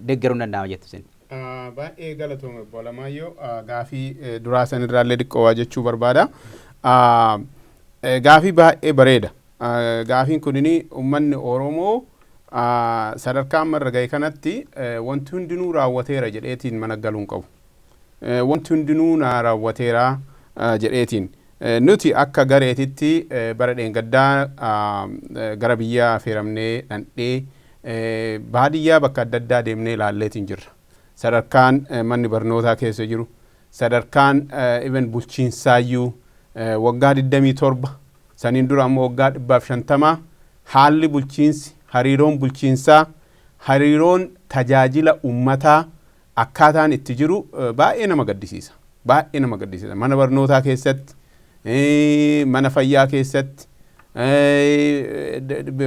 deeggaruu danda'ama jettu isin. Baay'ee galatoome Obbo Alamaayyoo gaafii duraa sanirraallee xiqqoo waa jechuu barbaada. Gaafii baay'ee bareeda. Gaafiin kunini uummanni Oromoo sadarkaa amma irra ga'e kanatti wanti hundinuu raawwateera jedheetiin mana galuun qabu. Wanti hundinuu na raawwateera jedheetiin. Nuti akka gareetitti bara dheengaddaa gara biyyaa feeramnee dhandhee baadiyyaa bakka adda addaa deemnee ilaalleetiin jirra. Sadarkaan manni barnootaa keessa jiru, sadarkaan even bulchiinsaayyuu waggaa 27 saniin dura ammoo waggaa 150 haalli bulchiinsi, hariiroon bulchiinsaa, hariiroon tajaajila uummataa akkaataan itti jiru baay'ee nama gaddisiisa. Baay'ee nama gaddisiisa. Mana barnootaa keessatti, mana fayyaa keessatti,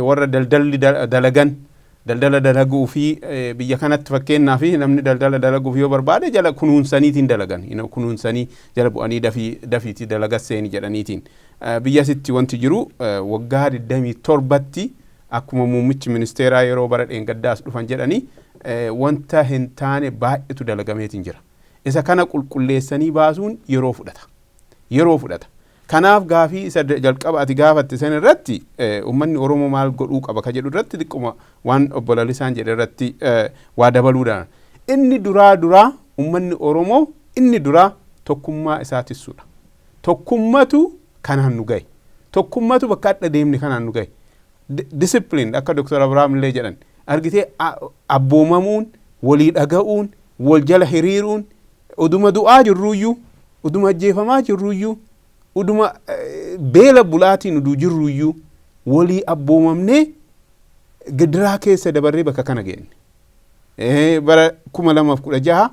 warra daldalli dalagan, daldala dalaguu fi biyya kanatti fakkeenyaa fi namni daldala dalaguuf yoo barbaade jala kunuunsaniitiin dalagan. Kunuunsanii jala bu'anii dafiitii dalagas seeni jedhaniitiin. Biyya sitti wanti jiru waggaa 27tti akkuma muummichi ministeeraa yeroo bara dheengaddaas dhufan jedhanii wanta hin taane baay'eetu dalagameetiin jira. Isa kana qulqulleessanii baasuun yeroo fudhata. Kanaaf gaafii isa jalqaba ati gaafatte san irratti uummanni Oromoo maal godhuu qaba ka jedhu irratti xiqquma waan obbo Lalisaan jedhe irratti waa dabaluudhaan. Inni duraa uummanni Oromoo inni duraa tokkummaa isaa tissuudha. Tokkummatu kanaan nu gahe. Tokkummatu bakka adda deemne kanaan nu gahe. Discipline akka Dr. Abrahaam illee jedhan argitee abboomamuun, walii dhaga'uun, wal jala hiriiruun, uduma du'aa jirruuyyuu, uduma ajjeefamaa jirruuyyuu, uduma beela bulaatiin uduu jirruuyyuu walii abboomamnee gidiraa keessa dabarree bakka kana geenne. Bara 2016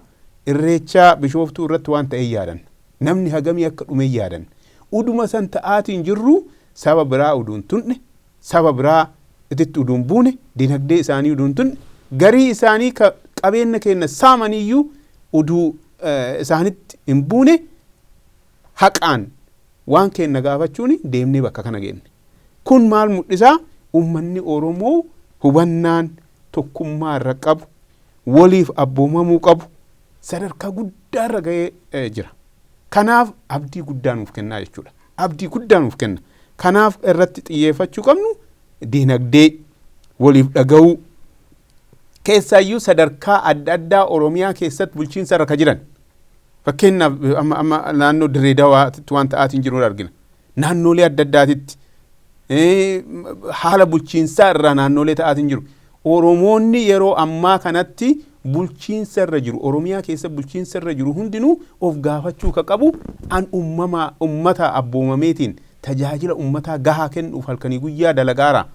irreechaa Bishooftuu irratti waan ta'e yaadan. Namni hagamii akka dhume yaadan. Uduma san ta'aatiin jirru saba biraa uduun tunne, saba biraa ititti uduun buune, dinagdee isaanii uduun tunne, garii isaanii qabeenya keenya saamaniyyuu uduu isaanitti hin buune haqaan waan keenya gaafachuun deemnee bakka kana geenne. Kun maal mul'isaa? Uummanni Oromoo hubannaan tokkummaa irra qabu, waliif abboomamuu qabu, sadarkaa guddaa irra ga'ee jira. Kanaaf abdii guddaa nuuf kennaa jechuudha. Abdii guddaa nuuf kenna. Kanaaf irratti xiyyeeffachuu qabnu diinagdee waliif dhaga'uu keessaayyuu sadarkaa adda addaa Oromiyaa keessatti bulchiinsa irra jiran. Fakkeenyaaf amma naannoo Dirree Dawaatti waan ta'aatiin jiru argina. Naannolee adda addaatitti haala bulchiinsaa irraa naannolee ta'aatiin jiru. Oromoonni yeroo ammaa kanatti bulchiinsa irra jiru, Oromiyaa keessa bulchiinsa irra jiru hundinuu of gaafachuu ka qabu an ummata abboomameetiin tajaajila ummataa gahaa kennuuf halkanii guyyaa dalagaara.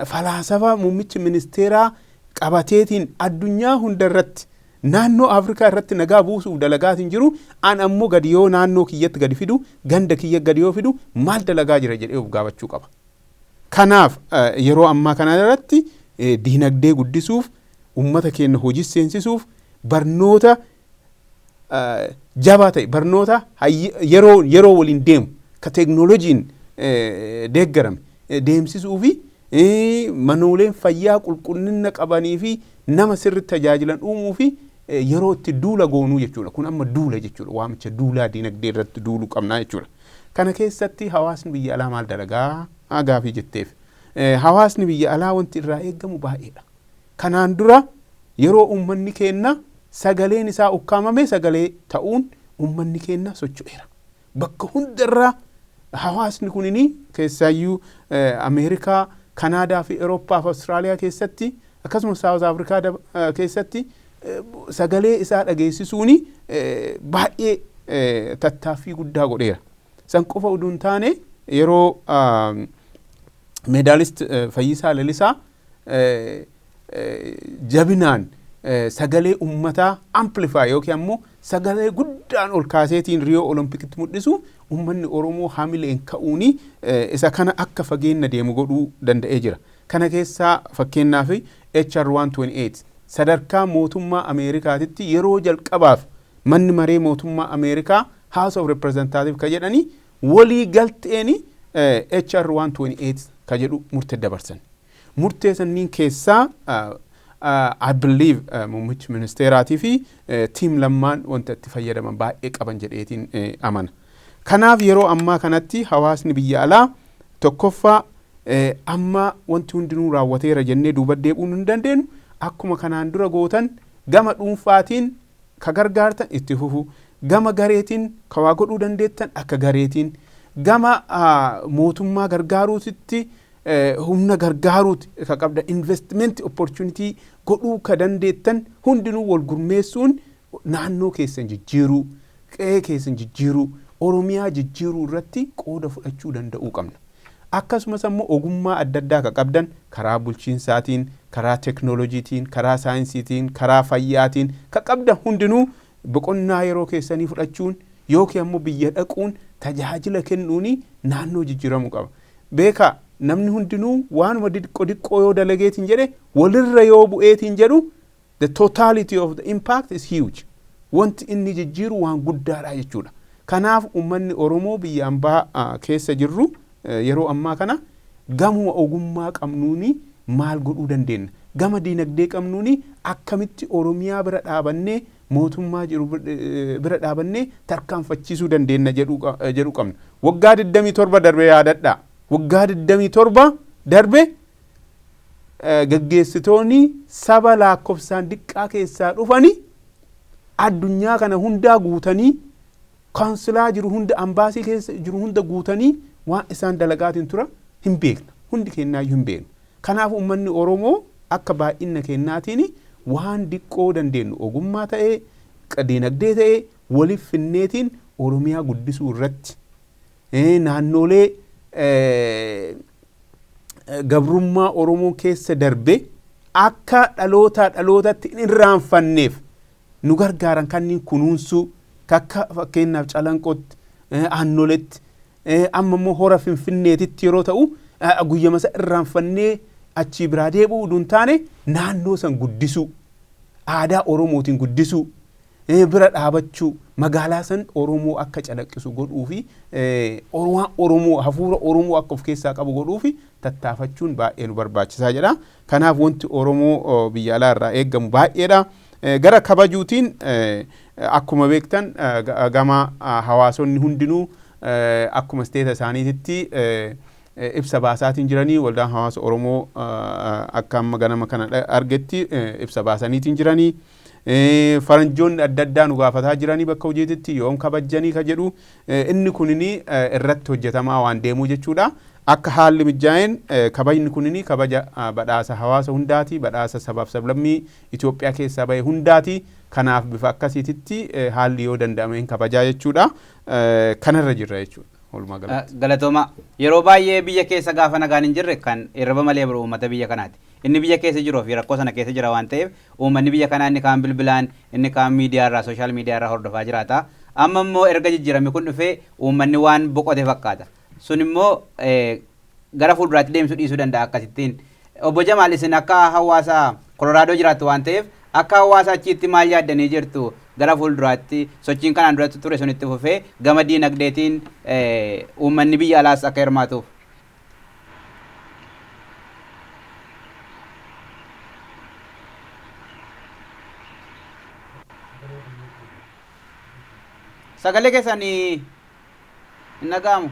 Falaasafa muummichi ministeeraa qabateetiin addunyaa hunda irratti naannoo Afrikaa irratti nagaa buusuuf dalagaatiin jiru an ammoo gadi yoo naannoo kiyyatti gadi fidu ganda kiyya gadi yoo fidu maal dalagaa jira jedhee of gaafachuu qaba. Kanaaf yeroo ammaa kana irratti diinagdee guddisuuf ummata keenya hojii seensisuuf barnoota jabaa ta'e barnoota yeroo waliin deemu ka teknooloojiin deeggarame deemsisuu fi manooleen fayyaa qulqullina qabanii fi nama sirriitti tajaajilan uumuu fi yeroo itti duula goonuu jechuudha. Kun amma duula jechuudha. Waamicha duulaa diinagdee irratti duuluu qabnaa jechuudha. Kana keessatti hawaasni biyya alaa maal dalagaa gaafii jetteef. Hawaasni biyya alaa wanti irraa eegamu baay'eedha. Kanaan dura yeroo uummanni keenya sagaleen isaa ukkaamame sagalee ta'uun uummanni keenya socho'eera. Bakka hundarraa hawaasni kunini keessaayyuu Ameerikaa, Kanaadaa fi Eurooppaa fi Austraaliyaa keessatti akkasumas South Africa keessatti sagalee isaa dhageessisuuni baay'ee tattaaffii guddaa godheera. San qofa utuu hin taane yeroo medaalist Fayyisaa Lalisaa jabinaan sagalee ummataa amplify yookiin ammoo sagalee guddaan ol kaaseetiin Riyoo Oloompikitti mul'isu ummanni Oromoo hamileen ka'uuni isa kana akka fageenya deemu godhuu danda'ee jira. Kana keessaa fakkeenyaaf HR 128 sadarkaa mootummaa Ameerikaatitti yeroo jalqabaaf manni maree mootummaa Ameerikaa House of Representatives ka jedhani walii galteeni HR 128 ka jedhu murtee dabarsan. Murtee sanniin keessaa I believe muummichi ministeeraatii fi tiim lammaan wanta itti fayyadaman baay'ee qaban jedheetiin amana. Kanaaf yeroo ammaa kanatti hawaasni biyya alaa tokkoffaa amma wanti hundinuu raawwateera jennee duuba deebi'uu hin dandeenyu akkuma kanaan dura gootan gama dhuunfaatiin ka gargaartan itti fufu gama gareetiin ka waa godhuu dandeettan akka gareetiin gama mootummaa gargaaruutitti humna gargaaruuti ka qabda investment opportunity godhuu ka dandeettan hundinuu wal gurmeessuun naannoo keessan jijjiiruu qe'ee keessan jijjiiruu Oromiyaa jijjiiruu irratti qooda fudhachuu danda'uu qabna. Akkasumas ammoo ogummaa adda addaa ka qabdan karaa bulchiinsaatiin, karaa teknooloojiitiin, karaa saayinsiitiin, karaa fayyaatiin ka qabdan hundinuu boqonnaa yeroo keessanii fudhachuun yookiin ammoo biyya dhaquun tajaajila kennuuni naannoo jijjiiramuu qaba. Beekaa namni hundinuu waanuma diqqoo yoo dalageetiin jedhe walirra yoo bu'eetiin jedhu the totality of the impact is huge. Wanti inni jijjiiru waan guddaadha jechuudha. Kanaaf ummanni Oromoo biyya ambaa keessa jirru yeroo ammaa kana gamuma ogummaa qabnuuni maal godhuu dandeenya. Gama diinagdee qabnuuni akkamitti Oromiyaa bira dhaabannee mootummaa jiru bira dhaabannee tarkaanfachiisuu dandeenya jedhu qabna. Waggaa 27 darbe yaadadha. Waggaa 27 darbe gaggeessitoonni saba lakkoofsaan diqqaa keessaa dhufanii addunyaa kana hundaa guutanii kaansilaa jiru hunda ambaasii keessa jiru hunda guutanii waan isaan dalagaatiin tura hin beekna. Hundi kennaayyuu hin beeknu. Kanaaf ummanni Oromoo akka baay'ina kennaatiin waan diqqoo dandeenyu ogummaa ta'ee diinagdee ta'ee waliif finneetiin Oromiyaa guddisuu irratti naannolee gabrummaa Oromoo keessa darbe akka dhalootatti hin irraanfanneef nu gargaaran kanneen kunuunsuu kakka fakkeenyaaf calanqootti aannoletti amma immoo hora finfinneetitti yeroo ta'u guyyama isa irraanfannee achii biraa deebi'uu utuu hin taane naannoo san guddisuu aadaa Oromootiin guddisuu bira dhaabachuu magaalaa san Oromoo akka calaqqisu godhuu fi Oromoo hafuura Oromoo akka of keessaa qabu godhuu fi tattaafachuun baay'ee nu barbaachisaa jedha. Kanaaf wanti Oromoo biyya alaa irraa eegamu baay'eedha. Gara kabajuutiin akkuma beektan gama hawaasonni hundinuu akkuma steeta isaaniititti ibsa baasaatiin jiranii waldaan hawaasa Oromoo akka amma ganama kana argetti ibsa baasaniitiin jiranii. Faranjoonni adda addaa nu gaafataa jiranii bakka hojiititti yoom kabajanii ka jedhu inni kunini irratti hojjetamaa waan deemuu jechuudha. Akka haalli mijaa'een kabajni kunini kabaja badhaasa hawaasa hundaati, badhaasa sabaaf sablammii Itoophiyaa keessaa bahe hundaati. Kanaaf bifa akkasiititti haalli yoo danda'ameen kabajaa jechuudha. Kanarra jirra jechuudha. Galatooma yeroo baay'ee biyya keessa gaafa nagaan hin jirre kan irraba malee bira uummata biyya kanaati. Inni biyya keessa jiruu fi rakkoo sana keessa jira waan ta'eef uummanni biyya kanaa inni kaan bilbilaan inni kaan miidiyaa irraa sooshaal miidiyaa irraa hordofaa jiraata. Amma immoo erga jijjiirame kun dhufee uummanni waan boqote fakkaata. Sun immoo gara fuulduraatti deemsuu dhiisuu danda'a akkasittiin. Obbo Jamaal isin akka hawaasa Koloraadoo jiraattu waan ta'eef akka hawaasa achiitti maal yaaddanii jirtu gara fuulduraatti sochiin kanaan duratti ture sun itti fufee gama diinagdeetiin uummanni biyya alaas akka hirmaatuuf. Sagalee keessanii hin dhaga'amu.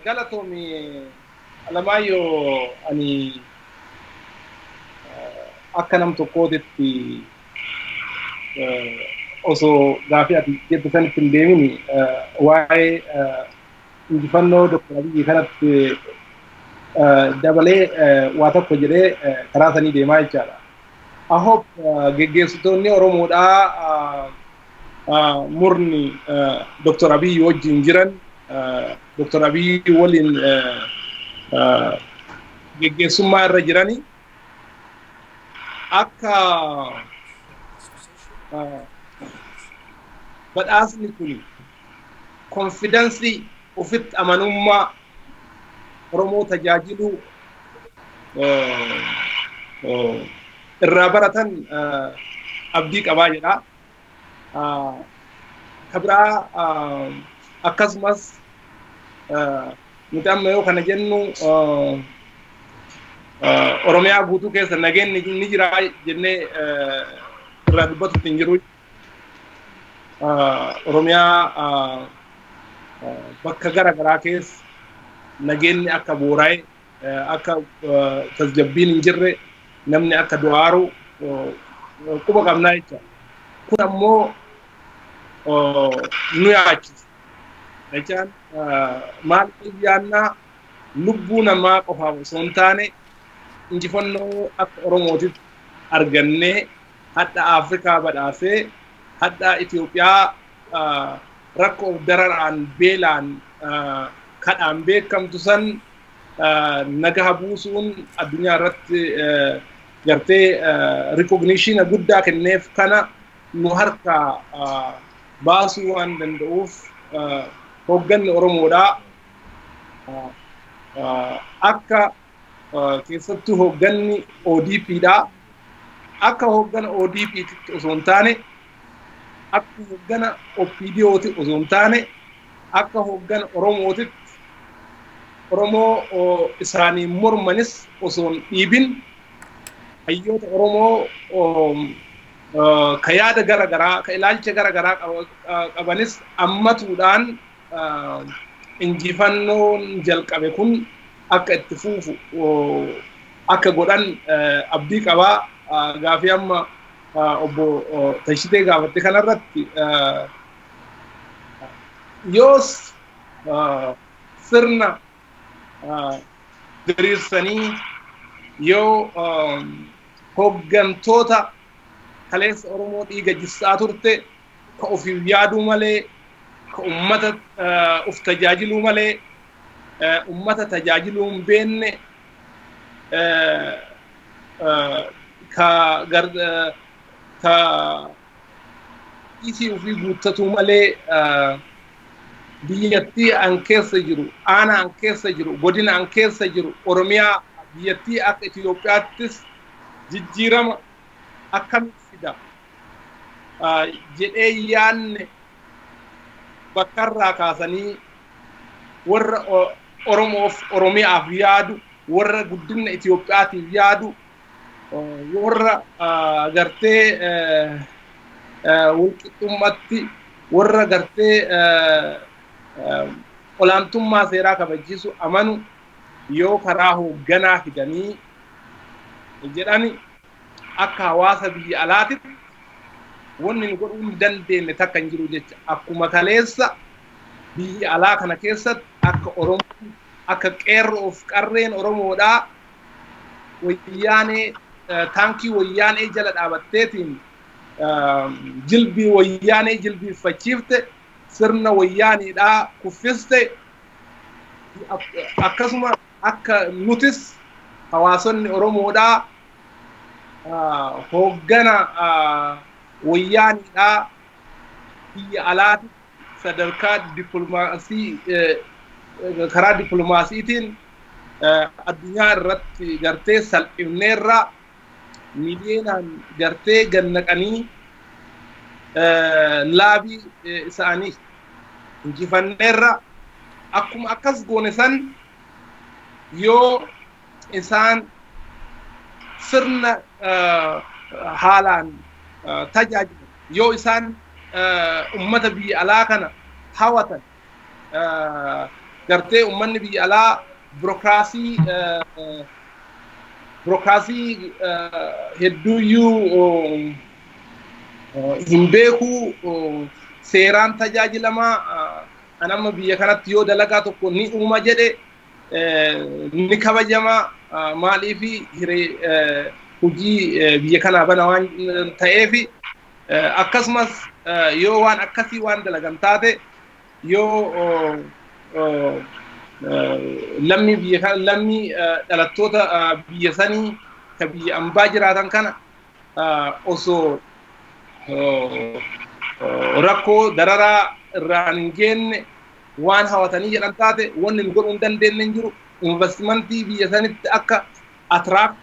Galatoomi Alamaayyoo ani akka nam tokkootitti osoo gaafii ati jettu sanitti hin deemini waa'ee injifannoo Dr. Abiyyi kanatti dabalee waa tokko jedhee karaa sanii deemaa jechaadha. I hope geggeessitoonni Oromoodhaa murni Dr. Abiyyi wajjin jiran Dr. Abiyyi waliin geggeessummaa irra jirani akka badhaasni kun konfidensi ofitti amanummaa Oromoo tajaajiluu irraa baratan abdii qabaa jedha. Kabiraa akkasumas nuti amma yoo kana jennu Oromiyaa guutuu keessa nageenyi ni jira jennee irraa dubbatutti hin jiru. Oromiyaa bakka garaagaraa keessa nageenyi akka booraa'e akka tasgabbiin hin jirre namni akka du'aaru quba qabnaa jecha. Kun ammoo nu yaachisa. Jechaan maal yaannaa lubbuu namaa qofaaf osoo hin taane injifannoo akka Oromootitti argannee hadha Afrikaa badhaasee hadha Itoophiyaa rakkoo dararaan beelaan kadhaan beekamtu san nagaa buusuun addunyaa irratti gartee recognition guddaa kenneef kana nu harkaa baasuu waan danda'uuf hoogganni Oromoodhaa akka keessattuu hoogganni ODPdhaa akka hooggana ODP'tti osoo hin taane akka hooggana OPDO'tti osoo hin taane akka hooggana Oromootitti Oromoo isaanii mormanis osoo hin dhiibin hayyoota Oromoo ka yaada garaagaraa ka ilaalcha garaagaraa qabanis ammatuudhaan injifannoon jalqabe kun akka itti fuufu akka godhan abdii qabaa. Gaafii amma obbo Tashitee gaafatte kanarratti yoos sirna diriirsanii yoo hooggantoota kaleessa Oromoo dhiiga jissaa turte ka ofiif yaaduu malee ka ummata uf tajaajiluu malee ummata tajaajiluu hin beenne ka isii ofii guuttatuu malee biyyattii an keessa jiru aanaa an keessa jiru godina an keessa jiru Oromiyaa biyyattii akka Itoophiyaattis jijjiirama akkamitti fida jedhee yaanne bakkarraa kaasanii warra Oromoof Oromiyaaf yaadu warra guddina Itoophiyaatiif yaadu warra gartee walqixxummatti warra gartee olaantummaa seeraa kabachiisu amanu yoo karaa hoogganaa fidanii jedhani akka hawaasa biyya alaatitti wanni nu godhuu hin dandeenye takka hin jiru jecha akkuma kaleessa biyya alaa kana keessatti akka Oromoo akka qeerroo of qarreen Oromoodhaa wayyaanee taankii wayyaanee jala dhaabatteetiin jilbii wayyaanee jilbiiffachiifte sirna wayyaaneedhaa kuffiste akkasuma akka nutis hawaasonni Oromoodhaa hooggana wayyaanidhaa biyya alaati sadarkaa diplomaasii karaa diplomaasiitiin addunyaa irratti gartee salphifneerra miidiyaan gartee gannaqanii laabii isaanii injifanneerra akkuma akkas goone san yoo isaan sirna haalaan tajaajilu yoo isaan ummata biyya alaa kana hawatan gartee ummanni biyya alaa burokraasii hedduuyyuu hin beeku seeraan tajaajilamaa anamma biyya kanatti yoo dalagaa tokko ni uuma jedhe ni kabajama maaliifi hiree hojii biyya kanaa bana waan ta'eefi akkasumas yoo waan akkasii waan dalagan taate yoo lammii biyya kana lammii dhalattoota biyya sanii ka biyya ambaa jiraatan kana osoo rakkoo dararaa irraan hin geenne waan hawatanii jedhan taate wanni nu godhuu hin dandeenye hin jiru investimentii biyya sanitti akka attract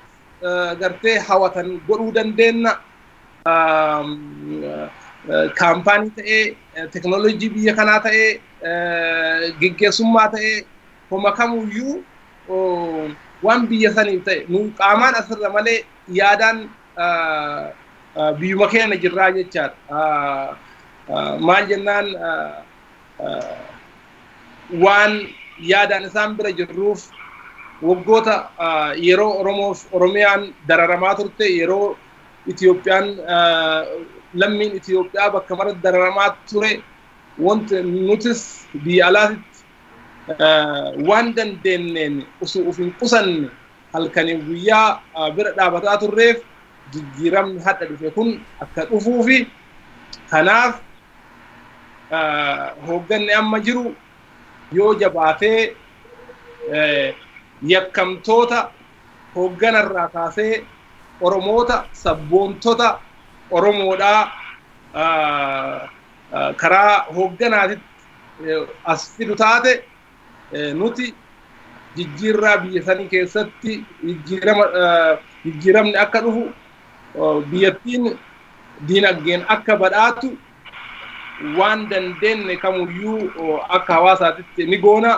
gartee hawatan godhuu dandeenya kaampaanii ta'ee teknoolojii biyya kanaa ta'ee geggeessummaa ta'ee homa kamuyyuu waan biyya saniif ta'e nu qaamaan asirra malee yaadaan biyyuma keenya jirraa jechaadha maal jennaan waan yaadaan isaan bira jirruuf waggoota yeroo Oromiyaan dararamaa turte yeroo Itiyoophiyaan lammiin Itiyoophiyaa bakka mara dararamaa ture wanti nutis biyya alaatitti waan dandeenyeen osoo of hin qusanne halkaniin guyyaa bira dhaabataa turreef jijjiiramni hadha dhufe kun akka dhufuufi kanaaf hoogganni amma jiru yoo jabaatee yakkamtoota hoogganarraa kaasee Oromoota sabboontota Oromoodhaa karaa hoogganaatitti as fidu taate nuti jijjiirraa biyya sanii keessatti jijjiiramni akka dhufu biyyattiin diinagdeen akka badhaatu waan dandeenye kamuyyuu akka hawaasaatitti ni goona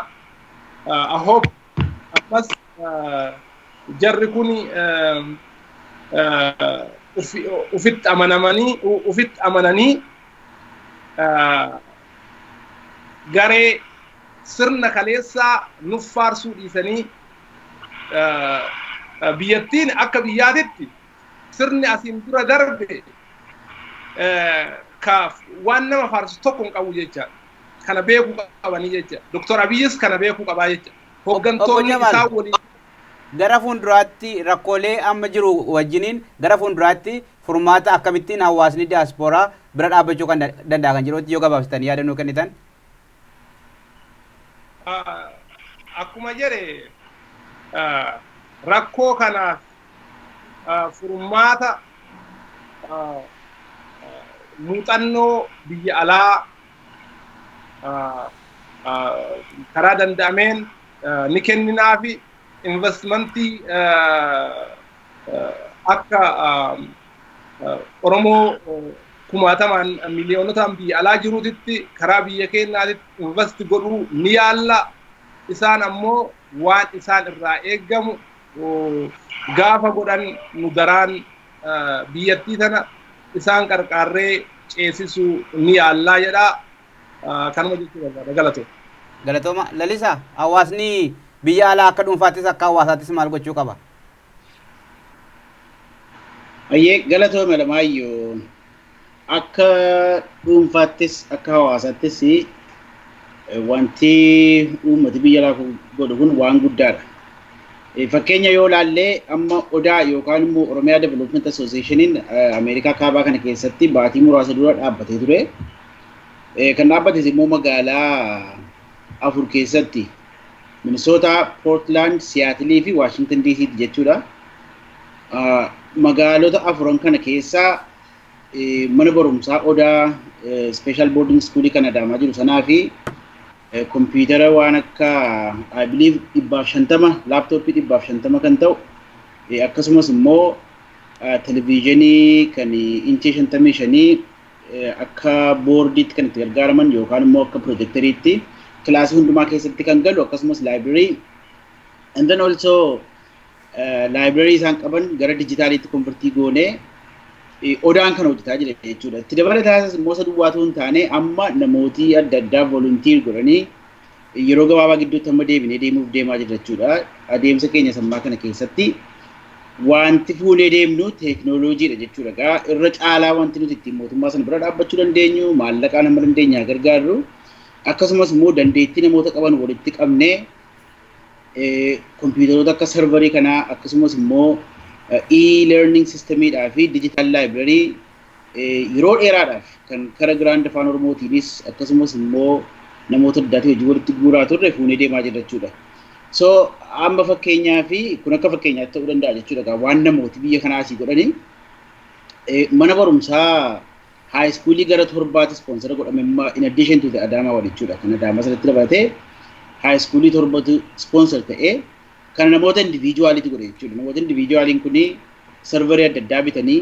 ahoop ammas jarri kun ufitti amananii garee sirna kaleessaa nuuf faarsuu dhiisanii biyyattiin akka biyyaatitti sirni asiin dura darbe kaaf waan nama faarsu tokko hin qabu jecha kana beekuu qabanii jecha Dr. Abiyyis kana beekuu qabaa jecha hooggantoonni isaa waliin gara fuulduraatti rakkoolee amma jiru wajjiniin gara fuulduraatti furmaata akkamittiin hawaasni diaasporaa bira dhaabbachuu kan danda'a kan jirutti yoo gabaabsitan yaadannoo kennitan. Akkuma jedhe rakkoo kanaaf furmaata muuxannoo biyya alaa karaa danda'ameen ni kenninaafi investmentii akka Oromoo kumaatamaan miliyoonotaan biyya alaa jiruutitti karaa biyya keenyaatitti invest godhuu ni yaalla isaan ammoo waan isaan irraa eeggamu gaafa godhan nu daraan biyyattii tana isaan qarqaarree ceesisuu ni yaallaa jedha. Kanuma jechuu barbaada. Galatoo. Galatooma Lalisa hawaasni biyya alaa akka dhuunfaattis akka hawaasaattis maal gochuu qaba? Ayyee galatooma Lamaayyoo akka dhuunfaattis akka hawaasaattis wanti uummati biyya alaa godhu kun waan guddaadha. Fakkeenya yoo laallee amma odaa yookaan immoo Oromiyaa Development Associationiin Ameerikaa Kaabaa kana keessatti baatii muraasa dura dhaabbatee ture. Kan dhaabbates immoo magaalaa afur keessatti Minnesota, Portland, Seattle fi Washington DC jechuudha. Magaalota afuran kana keessaa mana barumsaa odaa special boarding school kan adaamaa jiru sanaa fi computer waan akka I believe 150 laptop 150 kan ta'u akkasumas immoo televisionii kan inchi 55 akka boardiitti kan itti gargaaraman yookaan immoo akka projectoriitti kilaasii hundumaa keessatti kan galu akkasumas library and then also library isaan qaban gara dijitaaliitti konvertii goonee odaan kan hojjetaa jira jechuudha. Itti dabalataas immoo saduwwaatu hin taane amma namooti adda addaa volunteer godhanii yeroo gabaabaa gidduutti amma deebinee deemuuf deemaa jira jechuudha. Adeemsa keenya sammaa kana keessatti wanti fuunee deemnu teeknooloojiidha jechuudha. Egaa irra caalaa wanti nuti ittiin mootummaa sana bira dhaabbachuu dandeenyu maallaqaan amma dandeenyaa gargaarru akkasumas immoo dandeettii namoota qaban walitti qabnee kompiitaroota akka serverii kanaa akkasumas immoo e-learning systemiidhaa fi digital library yeroo dheeraadhaaf kan kara Grand Afaan Oromootiinis akkasumas immoo namoota addaatti hojii walitti guuraa turre fuunee deemaa jira jechuudha. So amma fakkeenyaa fi kun akka fakkeenyaatti ta'uu danda'a jechuudha. Waan namooti biyya kanaasii godhanii mana barumsaa high school gara torbaatti sponsor godhame in addition to the Adaamaa jechuudha. Kan Adaamaa sanatti dabalatee high school torbatu sponsor ta'ee kan namoota individuality godhe jechuudha. Namoota individualiin kuni serverii adda addaa bitanii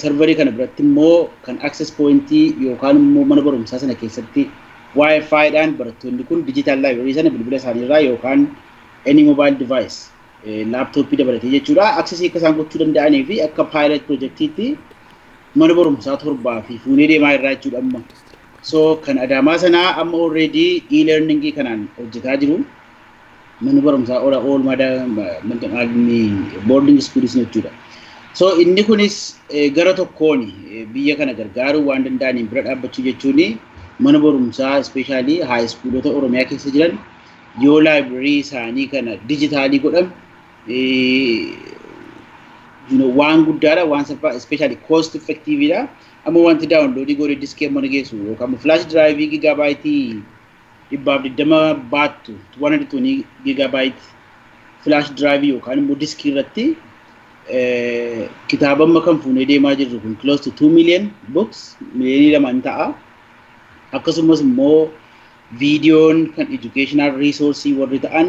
serverii kana biratti immoo kan access pointii yookaan immoo mana barumsaa sana keessatti Wi-Fi dhaan barattoonni kun digital library sana bilbila isaanii irraa yookaan any mobile device laptop dabalatee jechuudha. Access akka isaan gochuu danda'anii fi akka pilot projectiitti mana barumsaa torbaa fi fuunee deemaa irraa jechuudha amma. So kan Adaamaa sanaa amma already e-learning kanaan hojjetaa jiru. Mana barumsaa oolmaa boarding schools jechuudha. So inni kunis gara tokkoon biyya kana gargaaruu waan danda'aniin bira dhaabbachuu jechuun mana barumsaa especially high schoolota Oromiyaa keessa jiran yoo library isaanii kana digitaalii godhan waan guddaadha waan salphaa especially cost effective dha. Amma wanti download godhee diskii amma geessu yookaan flash drive gigabyte 120 baattu 120 gigabyte flash drive yookaan immoo diskii irratti kitaaba amma kan fuunee deemaa jirru kun close to 2 million books miliyoonii lama ta'a. Akkasumas immoo viidiyoon kan educational resource warri ta'an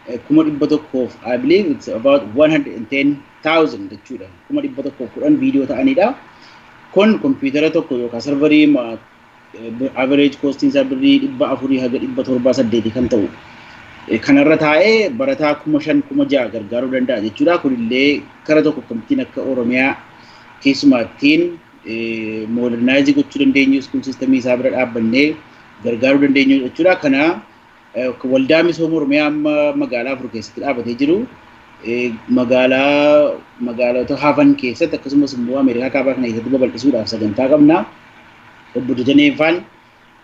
100,000 I believe it's about 110,000 jechuudha. 110,000 viidiyoo ta'anidha. Kun kompiitara tokko yookaan serverii average costing isaa birrii 400 haga 780 kan ta'u. Kanarra taa'ee barataa 5,000 gargaaruu danda'a jechuudha. Kunillee kara tokko kamittiin akka Oromiyaa keessumaattiin modernize gochuu dandeenyu school system isaa bira dhaabbannee gargaaruu dandeenyu jechuudha. Kana waldaa misooma Oromiyaa amma magaalaa afur keessatti dhaabbatee jiru magaalota hafan keessatti akkasumas immoo Ameerikaa Kaabaa kana keessatti babal'isuudhaaf sagantaa qabna. Obbo Dajaneefaan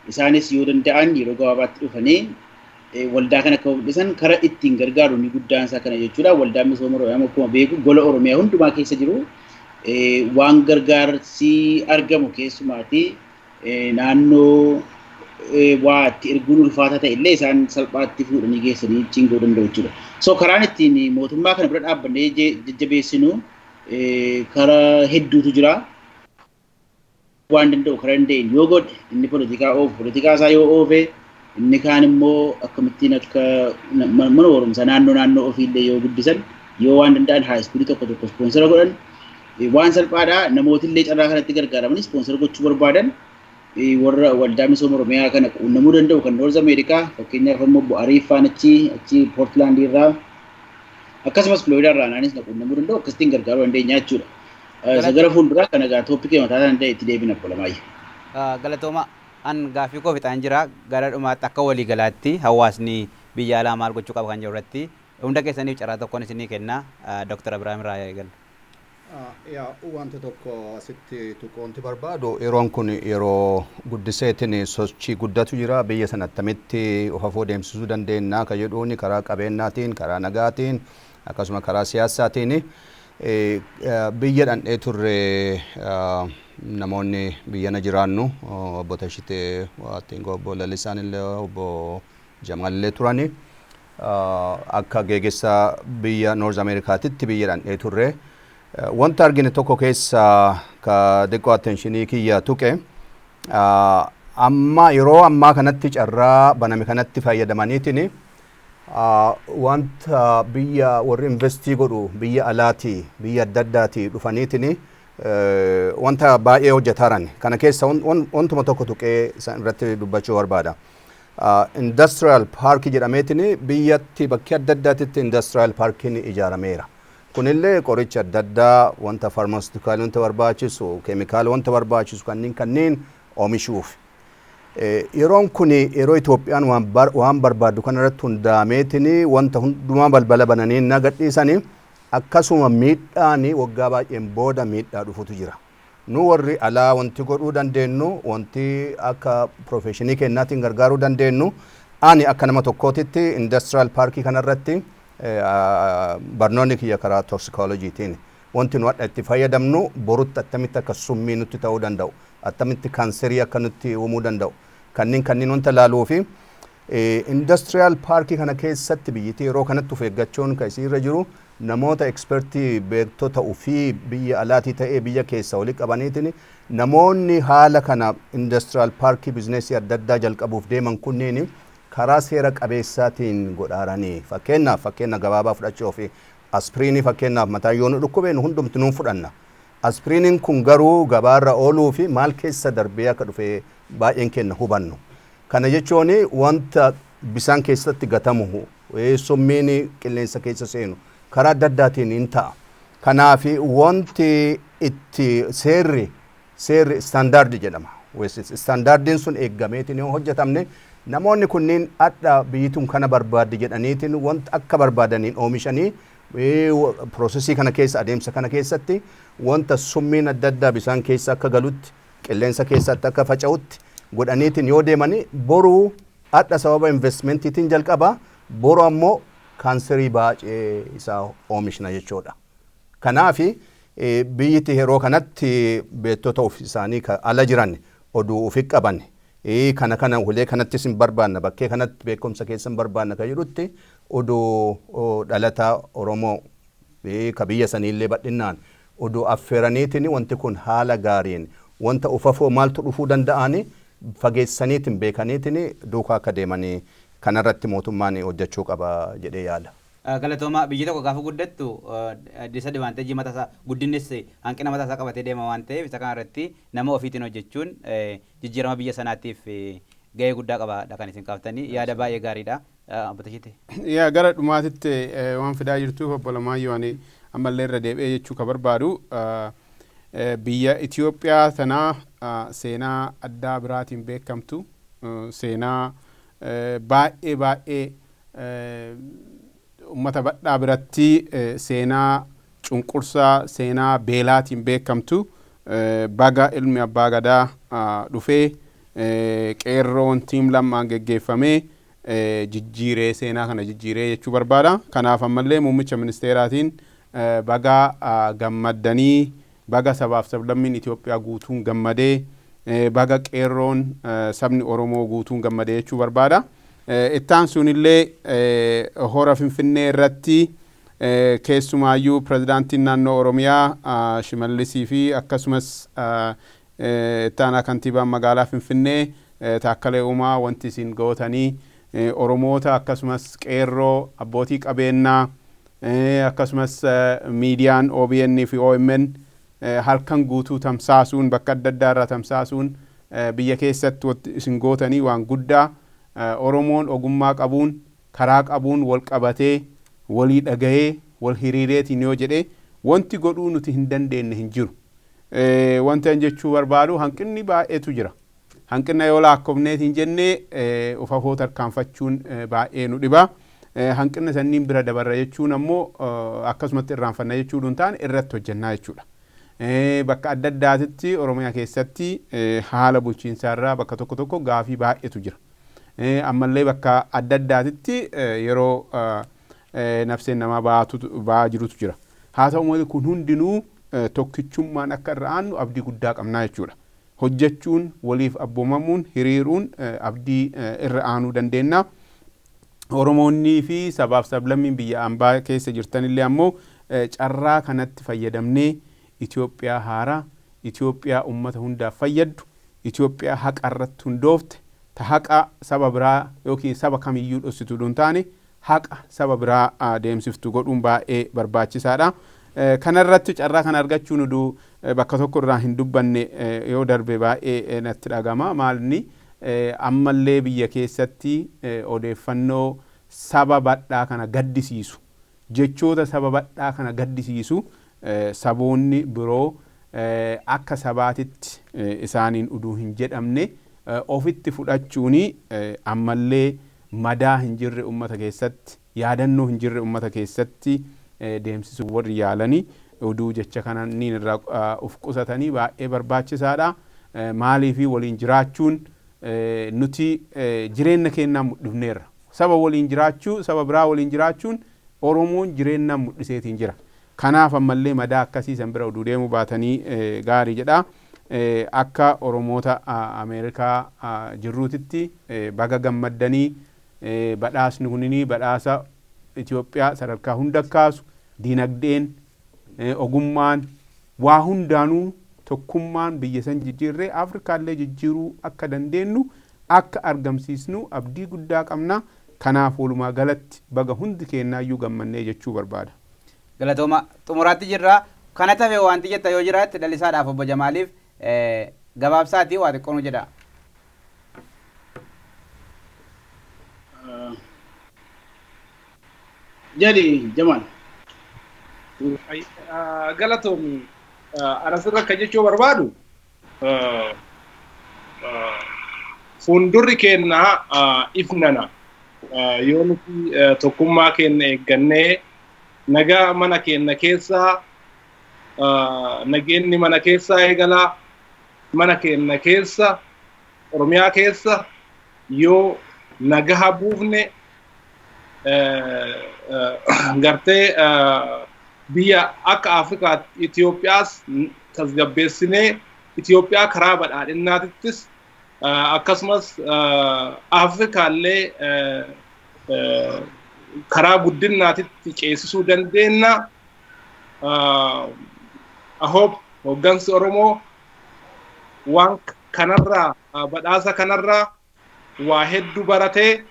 isaanis yoo danda'an yeroo gabaabaatti dhufanii waldaa kana akka babal'isan karaa ittiin gargaaru ni guddaan isaa kana jechuudha. Waldaa misooma Oromiyaa akkuma beeku gola Oromiyaa hundumaa keessa jiru. Waan gargaarsi argamu keessumaati naannoo waatti erguun ulfaataa ta'e illee isaan salphaatti fuudhanii geessanii chingoo danda'u jechuudha. So karaan ittiin mootummaa kana bira dhaabbannee jajjabeessinu karaa hedduutu jira. Waan danda'u karaa danda'een yoo godhe inni poolitikaa isaa yoo oofe inni kaan immoo akkamittiin akka mana barumsaa naannoo ofiillee yoo guddisan yoo waan danda'an high school tokko sponsora godhan waan salphaadha. Namooti illee carraa kanatti gargaaramanii sponsor gochuu barbaadan warra waldaa misooma Oromiyaa kana quunnamuu danda'u kan North America fakkeenyaaf immoo Bu'aariifaan achi Portland irraa akkasumas Florida irraa naanis quunnamuu danda'u akkasitiin gargaaruu dandeenya jechuudha. Sagara fuulduraa kan egaa tooppikii mataa danda'e itti deebina qolamaayi. Galatooma an gaafii koo fixaan jira gara dhumaatti akka walii galaatti hawaasni biyya alaa maal gochuu qaba kan jiru irratti hunda keessaniif carraa tokkoon isinii kenna Dr. Abrahaam irraa eegalu. Yaa wanta tokko asitti tuqoonti barbaadu yeroon kun yeroo guddiseetiin sochii guddatu jira biyya sana attamitti ofafoo deemsisuu dandeenya kan jedhuuni karaa qabeenyaatiin karaa nagaatiin akkasuma karaa siyaasaatiin biyya dhandhee turre namoonni biyyana jiraannu obbo Tashitee Wattiin obbo Lalisaan illee obbo Jamallee turani akka geegessa biyya North Amerikaatitti biyya dhandhee turre wanta argine tokko keessa ka diqqoo attentionii kiyya tuqe amma yeroo ammaa kanatti carraa baname kanatti fayyadamaniitini wanta biyya warri investii godhu biyya alaati biyya adda addaati dhufaniitini wanta baay'ee hojjetaran kana keessa wantuma tokko tuqee irratti dubbachuu barbaada. Industrial park jedhameetini biyyatti bakki adda addaatitti industrial parkiin ijaarameera. Kunillee qoricha adda addaa wanta pharmaceutical wanta barbaachisu keemikaala wanta barbaachisu kanneen oomishuuf. Yeroon kun yeroo Itoophiyaan waan barbaadu kana irratti hundaameetini wanta hundumaa balbala bananii nagadhiisanii akkasuma miidhaan waggaa baay'een booda miidhaa dhufutu jira. Nu warri alaa wanti godhuu dandeenyu wanti akka professionii kennaatiin gargaaruu dandeenyu ani akka nama tokkootitti industrial parkii kanarratti barnoonni kiyya karaa toxicologytiin wanti nu itti fayyadamnu borutti attamitti akka summii nutti ta'uu danda'u attamitti kanserii akka nutti uumuu danda'u kanneen wanta laaluu fi industrial parkii kana keessatti biyyatti yeroo kanatti of eeggachuun kan isirra jiru namoota expertii beektota ofii biyya alaatii ta'ee biyya keessa walii qabaniitiin namoonni haala kana industrial parkii bizineesii adda addaa jalqabuuf deeman kunniin karaa seera qabeessaatiin godhaaranii fakkeenya gabaabaa fudhachuu fi aspiriinii fakkeenyaaf mataa yoo nu dhukkubeen hundumti nuun fudhanna. Aspiriiniin kun garuu gabaarra ooluu fi maal keessa darbee akka dhufe baay'een kenna hubannu. Kana jechuun wanta bisaan keessatti gatamu summiin qilleensa keessa seenu karaa adda addaatiin hin ta'a. Kanaaf wanti itti seerri standaardi jedhama. Standaardiin sun eeggameetiin yoo hojjetamne namoonni kunniin adda biyyituun kana barbaadde jedhaniitiin wanta akka barbaadaniin oomishanii prosesii kana keessa adeemsa kana keessatti wanta summiin adda addaa bisaan keessa akka galutti qilleensa keessatti akka faca'utti godhaniitiin yoo deemanii boruu adda sababa investmentiitiin jalqaba boru ammoo kaanserii baay'ee isaa oomishna jechuudha. Kanaaf biyyiti yeroo kanatti beektota of isaanii ala jiran oduu ofi qaban kana ulee kanatti sin barbaanna bakkee kanatti beekumsa keessan barbaanna kan jedhutti oduu dhalataa Oromoo ka biyya saniillee badhinnaan oduu affeeraniitiin wanti kun haala gaariin wanta ufafoo maaltu dhufuu danda'ani fageessaniitiin beekaniitiin duukaa akka deemanii kanarratti mootummaan hojjechuu qaba jedhee yaada. Galatooma biyyi tokko gaafa guddattu disadvanteejii mataasaa guddinnis hanqina mataasaa qabatee deema waan ta'eef isa kanarratti nama ofiitiin hojjechuun jijjiirama biyya sanaatiif gahee guddaa qabaadha kan isin kaaftanii yaada baay'ee gaariidha. Yaa gara dhumaatitti waan fidaa jirtuuf obbo Lamaayyoo ani ammallee irra deebi'ee jechuu ka barbaadu biyya Itoophiyaa tanaa seenaa addaa biraatiin beekamtu seenaa baay'ee ummata badhaa biratti seenaa cunqursaa seenaa beelaatiin beekamtu baga ilmi abbaa gadaa dhufee qeerroon tiim lamaan geggeeffamee jijjiiree seenaa kana jijjiiree jechuu barbaada. Kanaaf ammallee muummicha ministeeraatiin baga gammaddanii baga sabaaf sablammiin Itoophiyaa guutuun gammadee baga qeerroon sabni Oromoo guutuun gammadee jechuu barbaada. Ittaan sunillee hora Finfinnee irratti keessumaayyuu pirezidaantiin naannoo Oromiyaa Shimallisii fi akkasumas ittaanaa kantiibaan magaalaa Finfinnee Taakkalee Uumaa wanti isin gootanii Oromoota akkasumas qeerroo abbootii qabeenyaa akkasumas miidiyaan OBN fi OMN halkan guutuu tamsaasuun bakka adda addaa irraa tamsaasuun biyya keessatti isin gootanii waan guddaa Oromoon ogummaa qabuun karaa qabuun wal qabatee walii dhagahee wal hiriireetiin yoo jedhe wanti godhuu nuti hin dandeenye hin jiru. Wanti an jechuu barbaadu hanqinni baay'eetu jira. Hanqina yoo lakkoofneet hin jennee ufafoo tarkaanfachuun baay'ee nu dhiba. Hanqina sanniin bira dabarra jechuun ammoo akkasumatti irraanfanna jechuun hin taane irratti hojjennaa jechuudha. Bakka adda addaatitti Oromiyaa keessatti haala bulchiinsaarraa bakka tokko tokko gaafii baay'eetu jira. Ammallee bakka adda addaatitti yeroo nafseen namaa ba'aa jirutu jira. Haa ta'u malee kun hundinuu tokkichummaan akka irra aannu abdii guddaa qabnaa jechuudha. Hojjechuun, waliif abboomamuun, hiriiruun abdii irra aanuu dandeenya. Oromoonnii fi sabaaf sablammiin biyya ambaa keessa jirtanillee ammoo carraa kanatti fayyadamnee Itoophiyaa haaraa, Itoophiyaa ummata hundaaf fayyaddu, Itoophiyaa haqa irratti hundoofte, ta haqa saba biraa yookiin saba kamiyyuu dhossitu hin taane haqa saba biraa deemsiftu godhuun baay'ee barbaachisaadha. Kanarratti carraa kan argachuun uduu bakka tokko irraa hin dubbanne yoo darbe baay'ee natti dhagama. Maalni ammallee biyya keessatti odeeffannoo saba badhaa kana gaddisiisu, jechoota saba badhaa kana gaddisiisu saboonni biroo akka sabaatitti isaaniin uduu hin jedhamne ofitti fudhachuuni ammallee madaa hin jirre ummata keessatti, yaadannoo hin jirre ummata keessatti deemsisuu warri yaalanii uduu jecha kanaan irraa uf qusatanii baay'ee barbaachisaadha. Maaliifi waliin jiraachuun nuti jireenya keenyaan mul'ifneerra. Saba waliin jiraachuu, saba biraa waliin jiraachuun Oromoon jireenyaan mul'iseetiin jira. Kanaaf ammallee madaa akkasii san bira uduu deemuu baatanii gaarii jedha. Akka Oromoota Ameerikaa jirruutitti baga gammaddanii badhaasni kunini badhaasa Itoophiyaa sadarkaa hunda kaasu, diinagdeen, ogummaan, waa hundaanuu tokkummaan biyya san jijjiirree Afrikaallee jijjiiruu akka dandeenyu akka argamsiisnu abdii guddaa qabna. Kanaaf walumaa galatti baga hundi keenyaayyuu gammannee jechuu barbaada. Galatooma xumuraatti jirra. Kana tafe wanti jetta yoo jiraatti dhalisaadhaaf obbo Jamaaliif gabaabsaatii waa xiqqoonu jedha. Jadi Jamal. Galatoomi anasirra akka jechuu barbaadu fuuldurri keenna ifnana yoo nuti tokkummaa keenya eeggannee nagaa mana keenya keessa nageenni mana keessa eegala mana keenya keessa Oromiyaa keessa yoo nagaa buufne gartee biyya akka Afrikaa Itoophiyaas tasgabbeessinee Itoophiyaa karaa badhaadhinnaatittis akkasumas Afrikaallee karaa guddinnaatitti ceesisuu dandeenya. I hope hoggansi Oromoo waan kanarraa badhaasa kanarraa waa hedduu baratee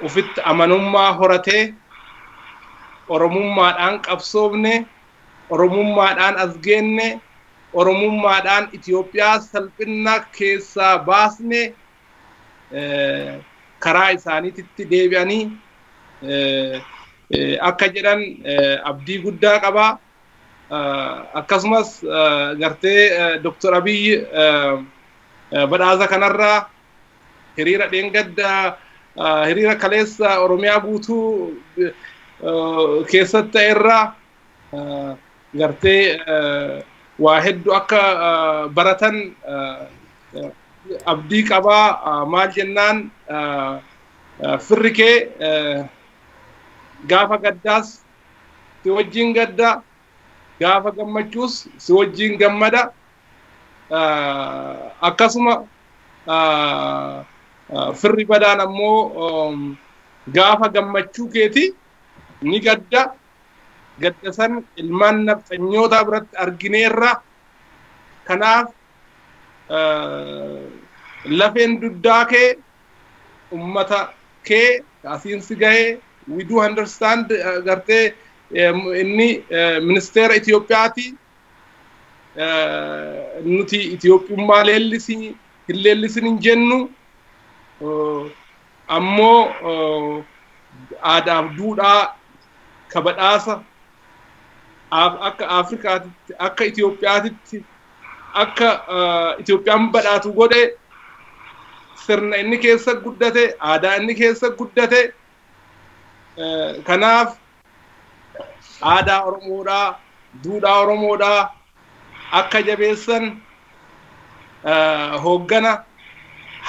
ofitti amanummaa horatee Oromummaadhaan qabsoofne, Oromummaadhaan as geenne, Oromummaadhaan Itoophiyaa salphina keessaa baasne karaa isaaniititti deebi'anii akka jedhan abdii guddaa qaba. Akkasumas gartee Dr. Abiy badhaasa kanarraa hiriira dheengadda hiriira kaleessa Oromiyaa guutuu keessatti irraa gartee waa hedduu akka baratan abdii qabaa. Maal jennaan firri kee gaafa gaddaas si wajjin gadda, gaafa gammachuus si wajjin gammada. Akkasuma firri badaan ammoo gaafa gammachuu keeti ni gadda. Gadda san ilmaan nafxanyoota biratti argineerra. Kanaaf lafeen duddaa kee ummata kee asiinsi gahee we do understand gartee inni ministeera Itoophiyaati. Nuti Itoophiyummaa hin leellisin hin jennu. Ammoo aadaaf duudhaa ka badhaasa akka Afrikaatitti akka Itoophiyaatitti akka Itoophiyaan badhaatu godhe sirna inni keessa guddate aadaa inni keessa guddate kanaaf aadaa Oromoodhaa duudhaa Oromoodhaa akka jabeessan hooggana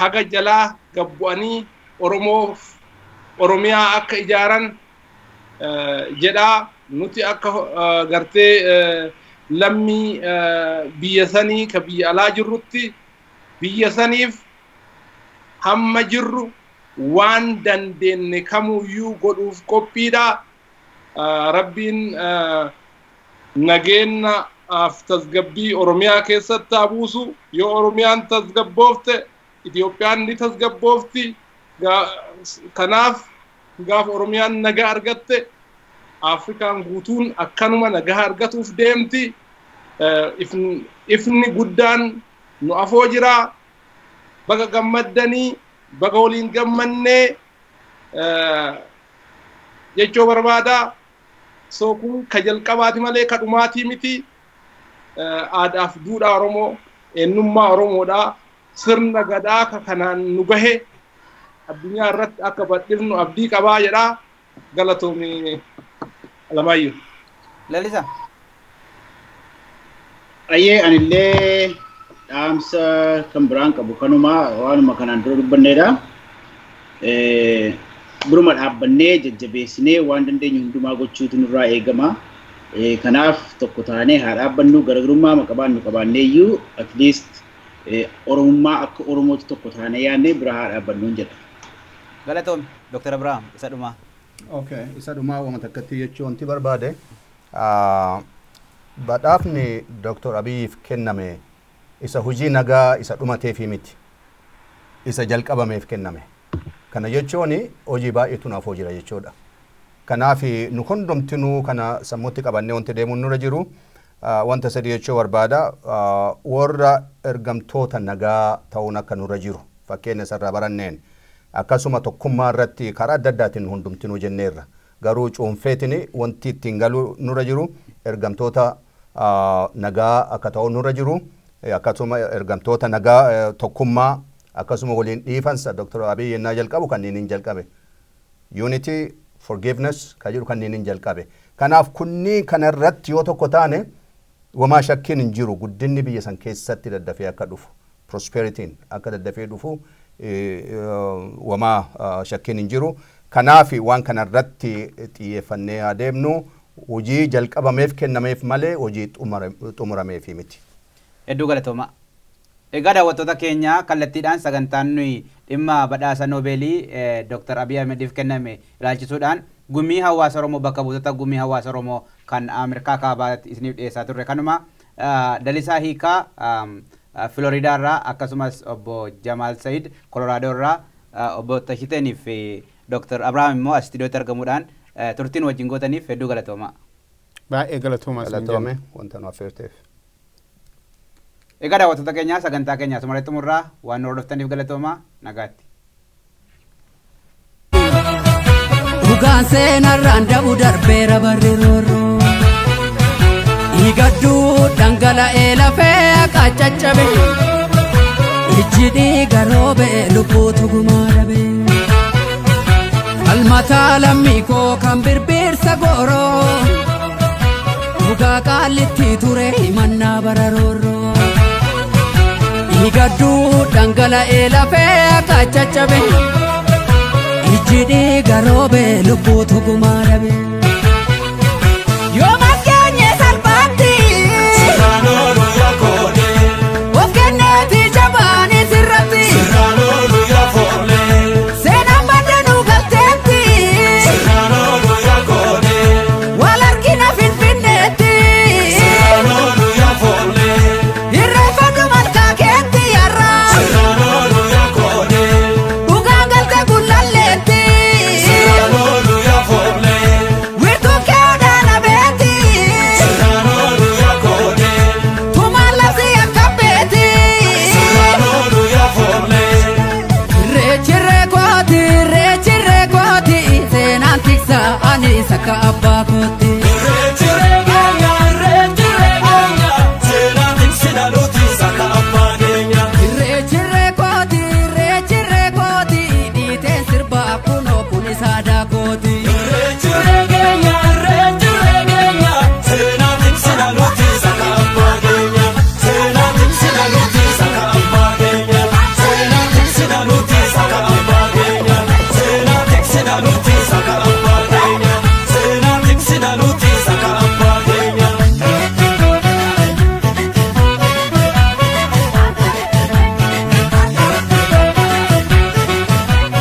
haga jalaa gabbu'anii Oromiyaa akka ijaaran jedhaa nuti akka gartee lammii biyya sanii ka biyya alaa jirrutti biyya saniif hamma jirru waan dandeenye kamuyyuu godhuuf qophiidha. Rabbiin nageenya af tasgabbii Oromiyaa keessatti buusu yoo Oromiyaan tasgabboofte Itoophiyaan ni tasgabboofti. Kanaaf gaaf Oromiyaan nagaa argatte Afrikaan guutuun akkanuma nagaa argatuuf deemti. Ifni guddaan nu afoo jira. Baga gammaddanii baga waliin gammannee jechoo barbaada. So kun ka jalqabaati malee ka dhumaatii miti. Aadaaf duudhaa Oromoo eenyummaa Oromoodhaa sirna gadaa ka kanaan nu gahe addunyaa irratti akka badhifnu abdii qabaa jedhaa. Galatoomii Alamaayyoo. Lalisa. Ayyee anillee dhaamsa kan biraan qabu kanuma waanuma kanaan dura dubbanneedha. Duruma dhaabbannee jajjabeessinee waan dandeenyu hundumaa gochuutu nurraa eegama. Kanaaf tokko taanee haa dhaabbannu garaagarummaa maqabaannu qabaanneeyyuu at least Oromummaa akka Oromootti tokko taanee yaadnee bira haa dhaabbannuun jedha. Galatoomii Dr. Abrahaam isa dhumaa. Okay, isa dhumaa waan takkatti jechuun wanti barbaade badhaafni Dr. Abiyyiif kenname isa hojii nagaa isa dhumateef miti isa jalqabameef kenname. Kana jechuun hojii baay'eetu naafoo jira jechuudha. Kanaaf nu hundumtinuu kana sammuutti qabannee wanti deemuun nurra jiru wanta sadii jechuu barbaada warra ergamtoota nagaa ta'uun akka nurra jiru fakkeenya isarraa baranneen akkasuma tokkummaa irratti karaa adda addaatiin hundumtinuu jenneerra garuu cuunfeetiin wanti ittiin galuu nurra jiru ergamtoota nagaa akka ta'u nurra jiru akkasuma ergamtoota nagaa tokkummaa akkasuma waliin dhiifansa Dr. Abiy yennaa jalqabu kanneen hin jalqabe unity forgiveness ka jiru kanneen hin jalqabe kanaaf kunni kanarratti yoo tokko taane wamaa shakkiin hin jiru guddinni biyya san keessatti daddafee akka dhufu prosperityin akka daddafee dhufu wamaa shakkiin hin jiru kanaaf waan kanarratti xiyyeeffannee adeemnu hojii jalqabameef kennameef malee hojii xumurameef miti. Hedduu galatooma. Egaa daawwattoota keenya kallattiidhaan sagantaan nuyi dhimma badhaasa Noobeelii Dr. Abiy Ahmediif kenname ilaalchisuudhaan Gumii Hawaasa Oromoo bakka buutota Gumii Hawaasa Oromoo kan Ameerikaa Kaabaatti isiniif dhiyeessaa turre kanuma Dalisaa Hiikaa Florida irraa akkasumas obbo Jamal Said Colorado irraa obbo Tashiteeniif Dr. Abraham immoo istiidiyootti argamuudhaan turtiin wajjin gootaniif hedduu galatooma. Baay'ee galatooma. Galatoome wanta nu affeerteef. Egaa daawwattoota keenya sagantaa keenya asumarratti xumurraa waan hordoftaniif galatooma nagaatti. Dhugaan seenarraan dhabuu darbeera barri roorroo higadduu dhangala'ee lafee qaccaccabe ijji dhiiga roobee lubbuutu gumaa dhabe falmataa lammii koo kan birbirsa gooroo dhugaa qaallitti ture himannaa bara roorroo higadduu dhangala'ee lafee qaccaccabe ijji dhiiga roobee lubbuutu gumaa dhabe yoo maskeenye salphaatti sirraanoolu yakoone of kenneeti jabaani sirratti sirraanoolu yafoole seenaan baddanuu galteetti sirraanoolu yakoone wal argina finfinneetti sirraanoolu yafoole irreeffadhu malkaa keetti yarraa sirraanoolu yakoone dhugaan galte gullalleetti sirraanoolu yafoole wirtuu keedhaana beetti sirraanoolu yakoone tumaan labsi akka beetti sirraanoolu yafoole reechirree kooti seenaan tiksa ani sakka abbaa kooti.